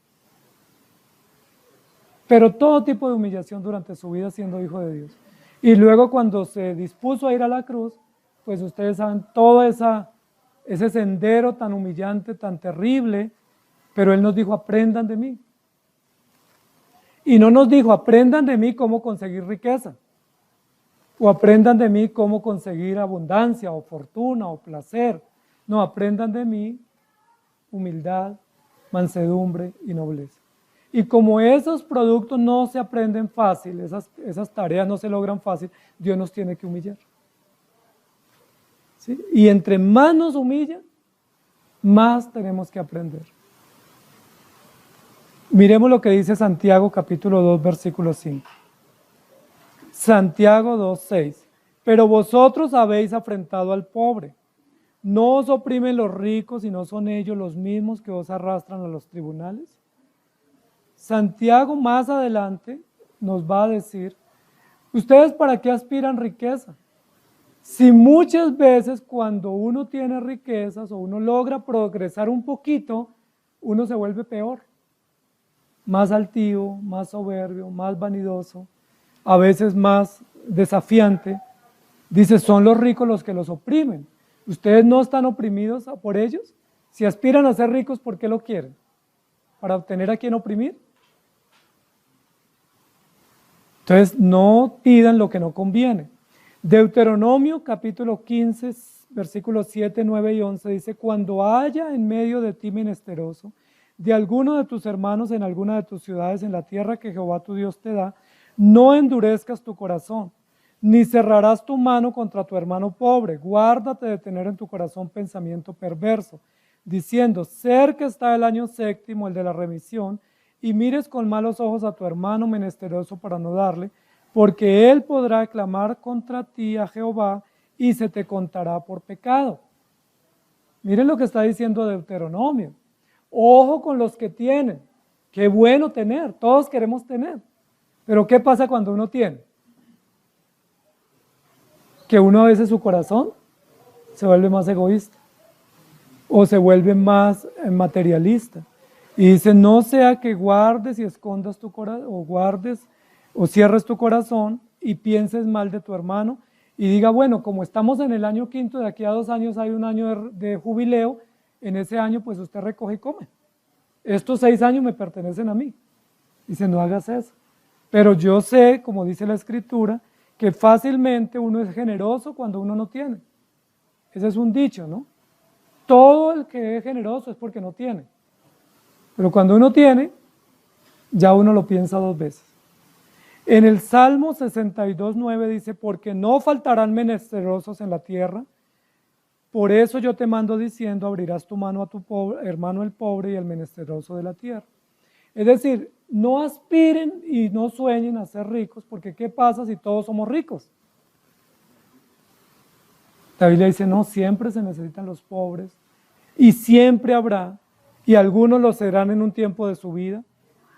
Pero todo tipo de humillación durante su vida siendo hijo de Dios. Y luego cuando se dispuso a ir a la cruz, pues ustedes saben todo ese sendero tan humillante, tan terrible, pero Él nos dijo, aprendan de mí. Y no nos dijo, aprendan de mí cómo conseguir riqueza, o aprendan de mí cómo conseguir abundancia, o fortuna, o placer. No, aprendan de mí humildad, mansedumbre y nobleza. Y como esos productos no se aprenden fácil, esas tareas no se logran fácil, Dios nos tiene que humillar. ¿Sí? Y entre más nos humilla, más tenemos que aprender. Miremos lo que dice Santiago capítulo 2, versículo 5. Santiago 2, 6. Pero vosotros habéis afrentado al pobre. No os oprimen los ricos y no son ellos los mismos que os arrastran a los tribunales. Santiago más adelante nos va a decir, ¿ustedes para qué aspiran riqueza? Si muchas veces cuando uno tiene riquezas o uno logra progresar un poquito, uno se vuelve peor, más altivo, más soberbio, más vanidoso, a veces más desafiante. Dice, son los ricos los que los oprimen. ¿Ustedes no están oprimidos por ellos? Si aspiran a ser ricos, ¿por qué lo quieren? ¿Para obtener a quien oprimir? Entonces, no pidan lo que no conviene. Deuteronomio capítulo 15, versículos 7, 9 y 11 dice, cuando haya en medio de ti menesteroso, de alguno de tus hermanos en alguna de tus ciudades en la tierra que Jehová tu Dios te da, no endurezcas tu corazón, ni cerrarás tu mano contra tu hermano pobre, guárdate de tener en tu corazón pensamiento perverso, diciendo, cerca está el año séptimo, el de la remisión, y mires con malos ojos a tu hermano menesteroso para no darle, porque él podrá clamar contra ti a Jehová y se te contará por pecado. Miren lo que está diciendo Deuteronomio. Ojo con los que tienen. Qué bueno tener, todos queremos tener. Pero ¿qué pasa cuando uno tiene? Que uno a veces su corazón se vuelve más egoísta o se vuelve más materialista. Y dice, no sea que guardes y escondas tu corazón, o guardes o cierres tu corazón y pienses mal de tu hermano y diga, bueno, como estamos en el año quinto, de aquí a 2 años hay un año de jubileo, en ese año pues usted recoge y come. Estos 6 años me pertenecen a mí. Dice, no hagas eso. Pero yo sé, como dice la Escritura, que fácilmente uno es generoso cuando uno no tiene. Ese es un dicho, ¿no? Todo el que es generoso es porque no tiene. Pero cuando uno tiene, ya uno lo piensa 2 veces. En el Salmo 62, 9 dice, porque no faltarán menesterosos en la tierra, Por eso yo te mando diciendo, abrirás tu mano a tu hermano el pobre y el menesteroso de la tierra. Es decir, no aspiren y no sueñen a ser ricos, porque ¿qué pasa si todos somos ricos? La Biblia dice, no, siempre se necesitan los pobres y siempre habrá, y algunos lo serán en un tiempo de su vida.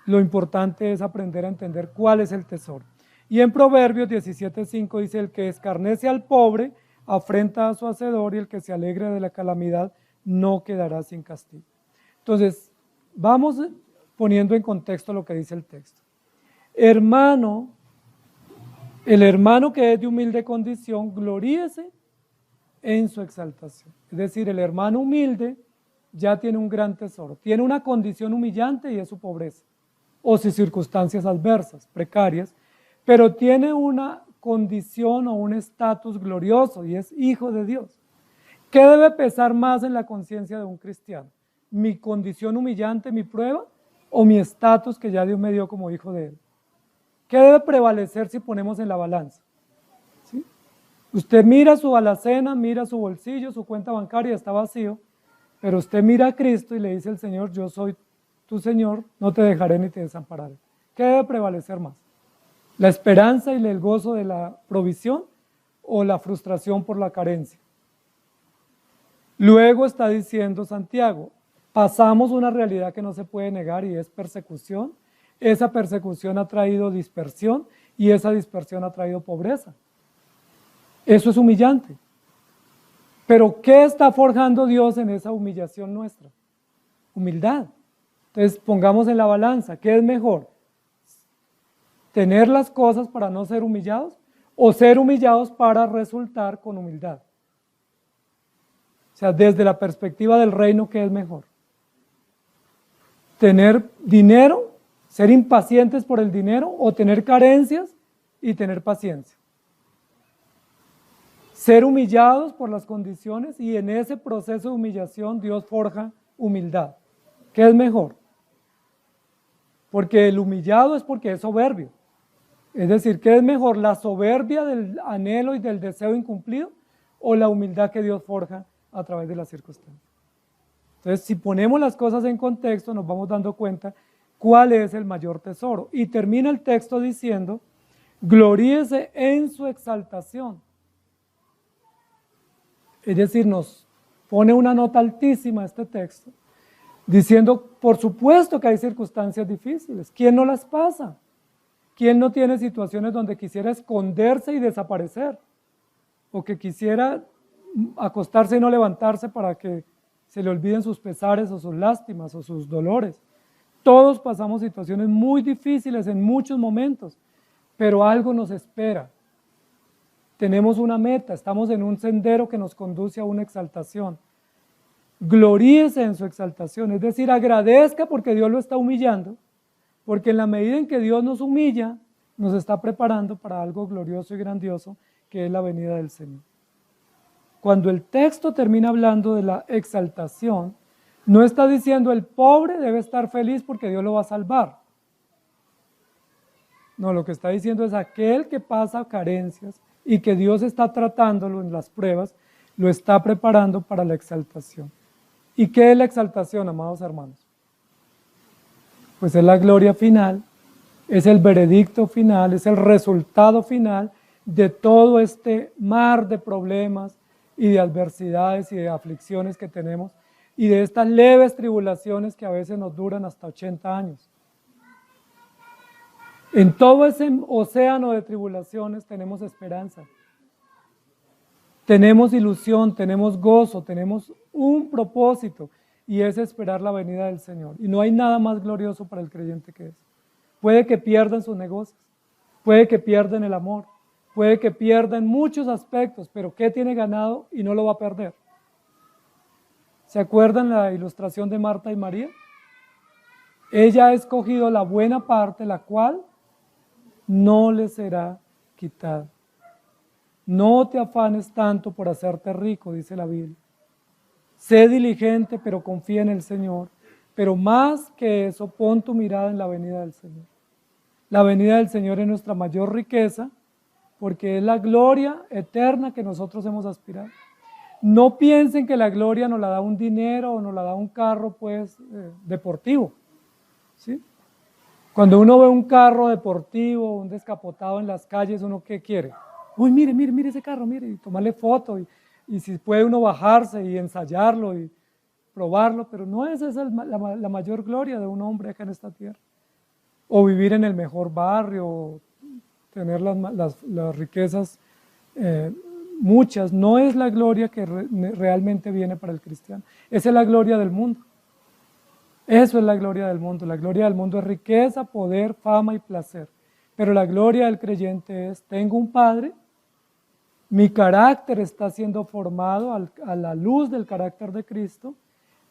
Lo importante es aprender a entender cuál es el tesoro. Y en Proverbios 17:5 dice, el que escarnece al pobre afrenta a su hacedor y el que se alegra de la calamidad no quedará sin castigo. Entonces, vamos poniendo en contexto lo que dice el texto. Hermano, el hermano que es de humilde condición, gloríese en su exaltación. Es decir, el hermano humilde ya tiene un gran tesoro, tiene una condición humillante y es su pobreza, o sus circunstancias adversas, precarias, pero tiene una condición o un estatus glorioso y es hijo de Dios. ¿Qué debe pesar más en la conciencia de un cristiano? ¿Mi condición humillante, mi prueba, o mi estatus que ya Dios me dio como hijo de Él? ¿Qué debe prevalecer si ponemos en la balanza? ¿Sí? Usted mira su alacena, mira su bolsillo, su cuenta bancaria está vacío, pero usted mira a Cristo y le dice al Señor, yo soy tu Señor, no te dejaré ni te desampararé. ¿Qué debe prevalecer más? ¿La esperanza y el gozo de la provisión o la frustración por la carencia? Luego está diciendo Santiago, pasamos una realidad que no se puede negar y es persecución. Esa persecución ha traído dispersión y esa dispersión ha traído pobreza. Eso es humillante. Pero ¿qué está forjando Dios en esa humillación nuestra? Humildad. Entonces pongamos en la balanza, ¿qué es mejor? ¿Tener las cosas para no ser humillados o ser humillados para resultar con humildad? O sea, desde la perspectiva del reino, ¿qué es mejor? ¿Tener dinero, ser impacientes por el dinero o tener carencias y tener paciencia? Ser humillados por las condiciones y en ese proceso de humillación Dios forja humildad. ¿Qué es mejor? Porque el humillado es porque es soberbio. Es decir, ¿qué es mejor? ¿La soberbia del anhelo y del deseo incumplido o la humildad que Dios forja a través de las circunstancias? Entonces, si ponemos las cosas en contexto, nos vamos dando cuenta cuál es el mayor tesoro. Y termina el texto diciendo, gloríese en su exaltación. Es decir, nos pone una nota altísima este texto, diciendo, por supuesto que hay circunstancias difíciles. ¿Quién no las pasa? ¿Quién no tiene situaciones donde quisiera esconderse y desaparecer? O que quisiera acostarse y no levantarse para que se le olviden sus pesares o sus lástimas o sus dolores. Todos pasamos situaciones muy difíciles en muchos momentos, pero algo nos espera. Tenemos una meta, estamos en un sendero que nos conduce a una exaltación. Gloríese en su exaltación, es decir, agradezca porque Dios lo está humillando, porque en la medida en que Dios nos humilla, nos está preparando para algo glorioso y grandioso, que es la venida del Señor. Cuando el texto termina hablando de la exaltación, no está diciendo el pobre debe estar feliz porque Dios lo va a salvar. No, lo que está diciendo es aquel que pasa carencias y que Dios está tratándolo en las pruebas, lo está preparando para la exaltación. ¿Y qué es la exaltación, amados hermanos? Pues es la gloria final, es el veredicto final, es el resultado final de todo este mar de problemas y de adversidades y de aflicciones que tenemos y de estas leves tribulaciones que a veces nos duran hasta 80 años. En todo ese océano de tribulaciones tenemos esperanza, tenemos ilusión, tenemos gozo, tenemos un propósito y es esperar la venida del Señor. Y no hay nada más glorioso para el creyente que eso. Puede que pierdan sus negocios, puede que pierdan el amor, puede que pierdan muchos aspectos, pero ¿qué tiene ganado y no lo va a perder? ¿Se acuerdan la ilustración de Marta y María? Ella ha escogido la buena parte, la cual no le será quitada. No te afanes tanto por hacerte rico, dice la Biblia. Sé diligente, pero confía en el Señor. Pero más que eso, pon tu mirada en la venida del Señor. La venida del Señor es nuestra mayor riqueza, porque es la gloria eterna que nosotros hemos aspirado. No piensen que la gloria nos la da un dinero o nos la da un carro pues deportivo, ¿sí? Cuando uno ve un carro deportivo, un descapotado en las calles, ¿uno qué quiere? Uy, mire, mire, mire ese carro, mire, y tomarle foto, y si puede uno bajarse y ensayarlo y probarlo, pero no esa es la mayor gloria de un hombre acá en esta tierra. O vivir en el mejor barrio, o tener las riquezas muchas, no es la gloria que realmente viene para el cristiano. Esa es la gloria del mundo. Eso es la gloria del mundo. La gloria del mundo es riqueza, poder, fama y placer. Pero la gloria del creyente es, tengo un Padre, mi carácter está siendo formado a la luz del carácter de Cristo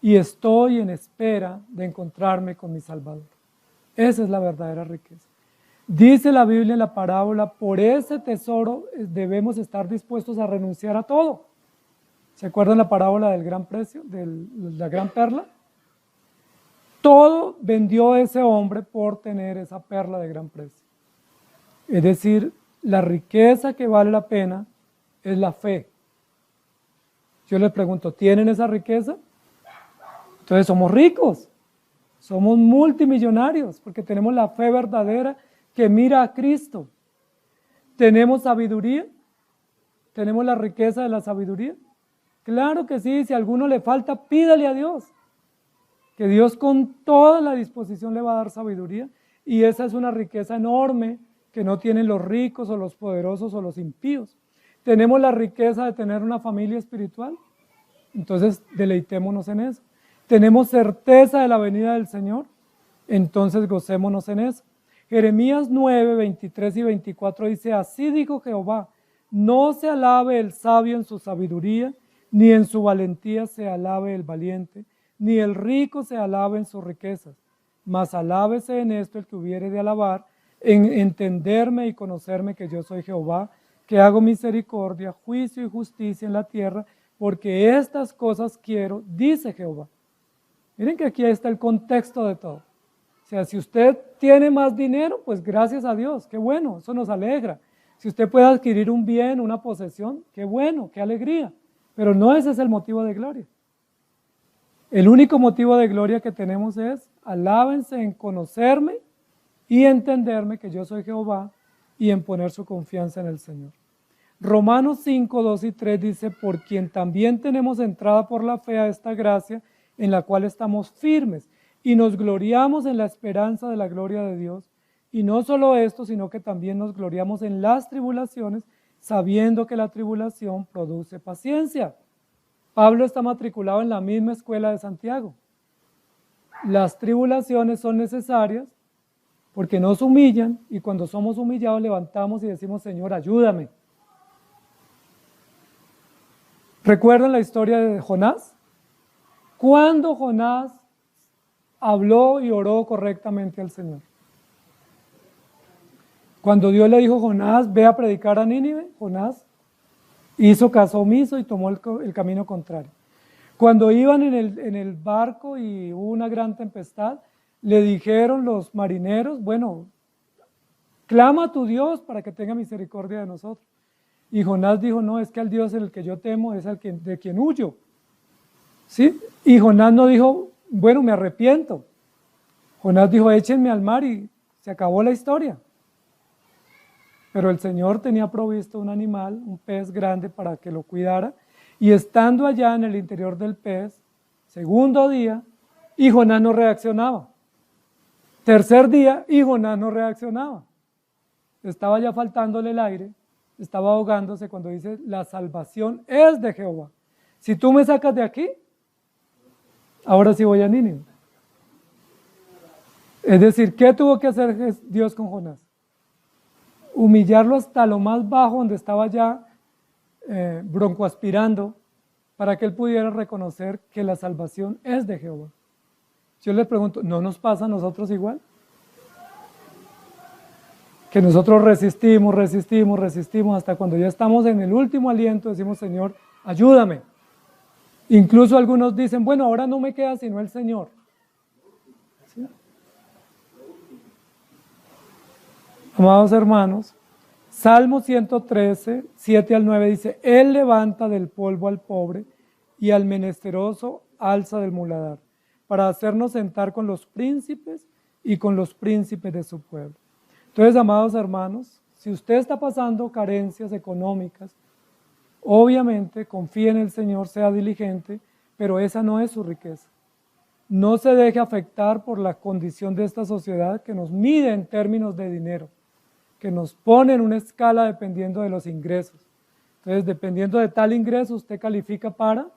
y estoy en espera de encontrarme con mi Salvador. Esa es la verdadera riqueza. Dice la Biblia en la parábola, por ese tesoro debemos estar dispuestos a renunciar a todo. ¿Se acuerdan la parábola del gran precio, de la gran perla? Todo vendió ese hombre por tener esa perla de gran precio. Es decir, la riqueza que vale la pena es la fe. Yo les pregunto, ¿tienen esa riqueza? Entonces somos ricos, somos multimillonarios, porque tenemos la fe verdadera que mira a Cristo. ¿Tenemos sabiduría? ¿Tenemos la riqueza de la sabiduría? Claro que sí, si a alguno le falta, pídale a Dios. Que Dios con toda la disposición le va a dar sabiduría, y esa es una riqueza enorme que no tienen los ricos o los poderosos o los impíos. ¿Tenemos la riqueza de tener una familia espiritual? Entonces deleitémonos en eso. ¿Tenemos certeza de la venida del Señor? Entonces gocémonos en eso. Jeremías 9, 23 y 24 dice, así dijo Jehová, no se alabe el sabio en su sabiduría, ni en su valentía se alabe el valiente, ni el rico se alabe en sus riquezas, mas alábese en esto el que hubiere de alabar, en entenderme y conocerme que yo soy Jehová, que hago misericordia, juicio y justicia en la tierra, porque estas cosas quiero, dice Jehová. Miren que aquí está el contexto de todo. O sea, si usted tiene más dinero, pues gracias a Dios, qué bueno, eso nos alegra. Si usted puede adquirir un bien, una posesión, qué bueno, qué alegría. Pero no ese es el motivo de gloria. El único motivo de gloria que tenemos es, alábense en conocerme y entenderme que yo soy Jehová y en poner su confianza en el Señor. Romanos 5, 2 y 3 dice, por quien también tenemos entrada por la fe a esta gracia, en la cual estamos firmes y nos gloriamos en la esperanza de la gloria de Dios. Y no solo esto, sino que también nos gloriamos en las tribulaciones, sabiendo que la tribulación produce paciencia. Pablo está matriculado en la misma escuela de Santiago. Las tribulaciones son necesarias porque nos humillan y cuando somos humillados levantamos y decimos, Señor, ayúdame. ¿Recuerdan la historia de Jonás? ¿Cuándo Jonás habló y oró correctamente al Señor? Cuando Dios le dijo, Jonás, ve a predicar a Nínive, Jonás hizo caso omiso y tomó el camino contrario. Cuando iban en el barco y hubo una gran tempestad, le dijeron los marineros, bueno, clama a tu Dios para que tenga misericordia de nosotros. Y Jonás dijo, no, es que al Dios en el que yo temo es el de quien huyo. ¿Sí? Y Jonás no dijo, bueno, me arrepiento. Jonás dijo, échenme al mar y se acabó la historia. Pero el Señor tenía provisto un animal, un pez grande para que lo cuidara, y estando allá en el interior del pez, segundo día, y Jonás no reaccionaba. Tercer día, y Jonás no reaccionaba. Estaba ya faltándole el aire, estaba ahogándose cuando dice, la salvación es de Jehová. Si tú me sacas de aquí, ahora sí voy a Nínive. Es decir, ¿qué tuvo que hacer Dios con Jonás? Humillarlo hasta lo más bajo donde estaba ya broncoaspirando para que él pudiera reconocer que la salvación es de Jehová. Yo le pregunto, ¿no nos pasa a nosotros igual? Que nosotros resistimos hasta cuando ya estamos en el último aliento decimos, Señor, ayúdame. Incluso algunos dicen, bueno, ahora no me queda sino el Señor. ¿Sí? Amados hermanos, Salmo 113, 7 al 9 dice, Él levanta del polvo al pobre y al menesteroso alza del muladar, para hacernos sentar con los príncipes y con los príncipes de su pueblo. Entonces, amados hermanos, si usted está pasando carencias económicas, obviamente confíe en el Señor, sea diligente, pero esa no es su riqueza. No se deje afectar por la condición de esta sociedad que nos mide en términos de dinero, que nos pone en una escala dependiendo de los ingresos. Entonces, dependiendo de tal ingreso, usted califica para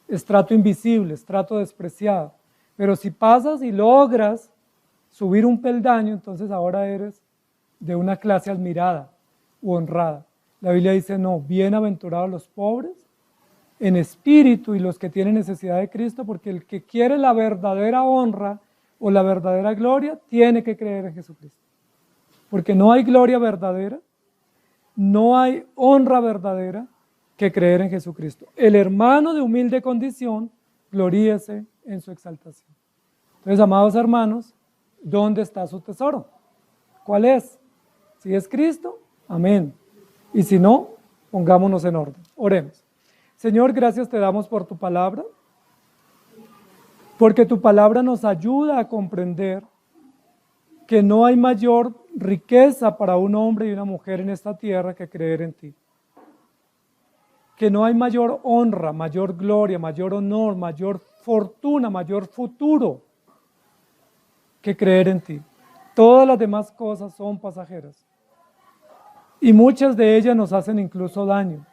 estrato invisible, estrato despreciado. Pero si pasas y logras subir un peldaño, entonces ahora eres de una clase admirada u honrada. La Biblia dice, no, bienaventurados los pobres en espíritu y los que tienen necesidad de Cristo, porque el que quiere la verdadera honra o la verdadera gloria, tiene que creer en Jesucristo. Porque no hay gloria verdadera, no hay honra verdadera que creer en Jesucristo. El hermano de humilde condición, gloríese en su exaltación. Entonces, amados hermanos, ¿dónde está su tesoro? ¿Cuál es? Si es Cristo, amén. Y si no, pongámonos en orden. Oremos. Señor, gracias te damos por tu palabra, porque tu palabra nos ayuda a comprender que no hay mayor riqueza para un hombre y una mujer en esta tierra que creer en ti. Que no hay mayor honra, mayor gloria, mayor honor, mayor fortuna, mayor futuro que creer en ti. Todas las demás cosas son pasajeras. Y muchas de ellas nos hacen incluso daño.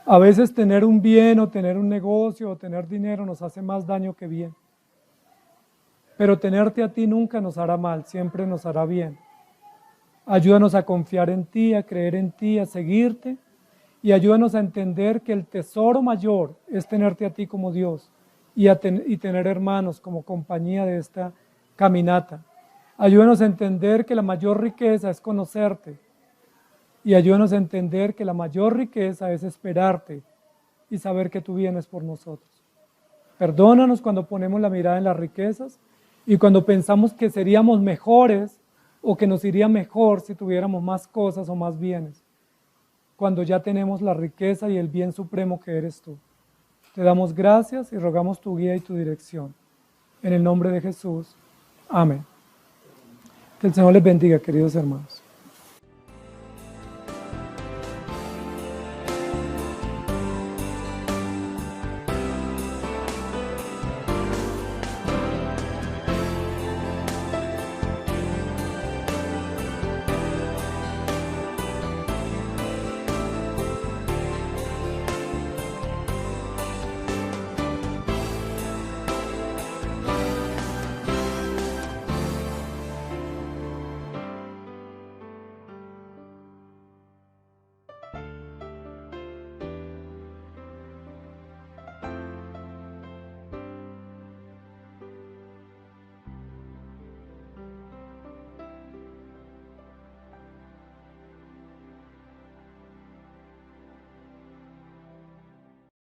A veces tener un bien o tener un negocio o tener dinero nos hace más daño que bien. Pero tenerte a ti nunca nos hará mal, siempre nos hará bien. Ayúdanos a confiar en ti, a creer en ti, a seguirte y ayúdanos a entender que el tesoro mayor es tenerte a ti como Dios y tener hermanos como compañía de esta caminata. Ayúdanos a entender que la mayor riqueza es conocerte y ayúdanos a entender que la mayor riqueza es esperarte y saber que tú vienes por nosotros. Perdónanos cuando ponemos la mirada en las riquezas y cuando pensamos que seríamos mejores o que nos iría mejor si tuviéramos más cosas o más bienes, cuando ya tenemos la riqueza y el bien supremo que eres tú. Te damos gracias y rogamos tu guía y tu dirección. En el nombre de Jesús. Amén. Que el Señor les bendiga, queridos hermanos.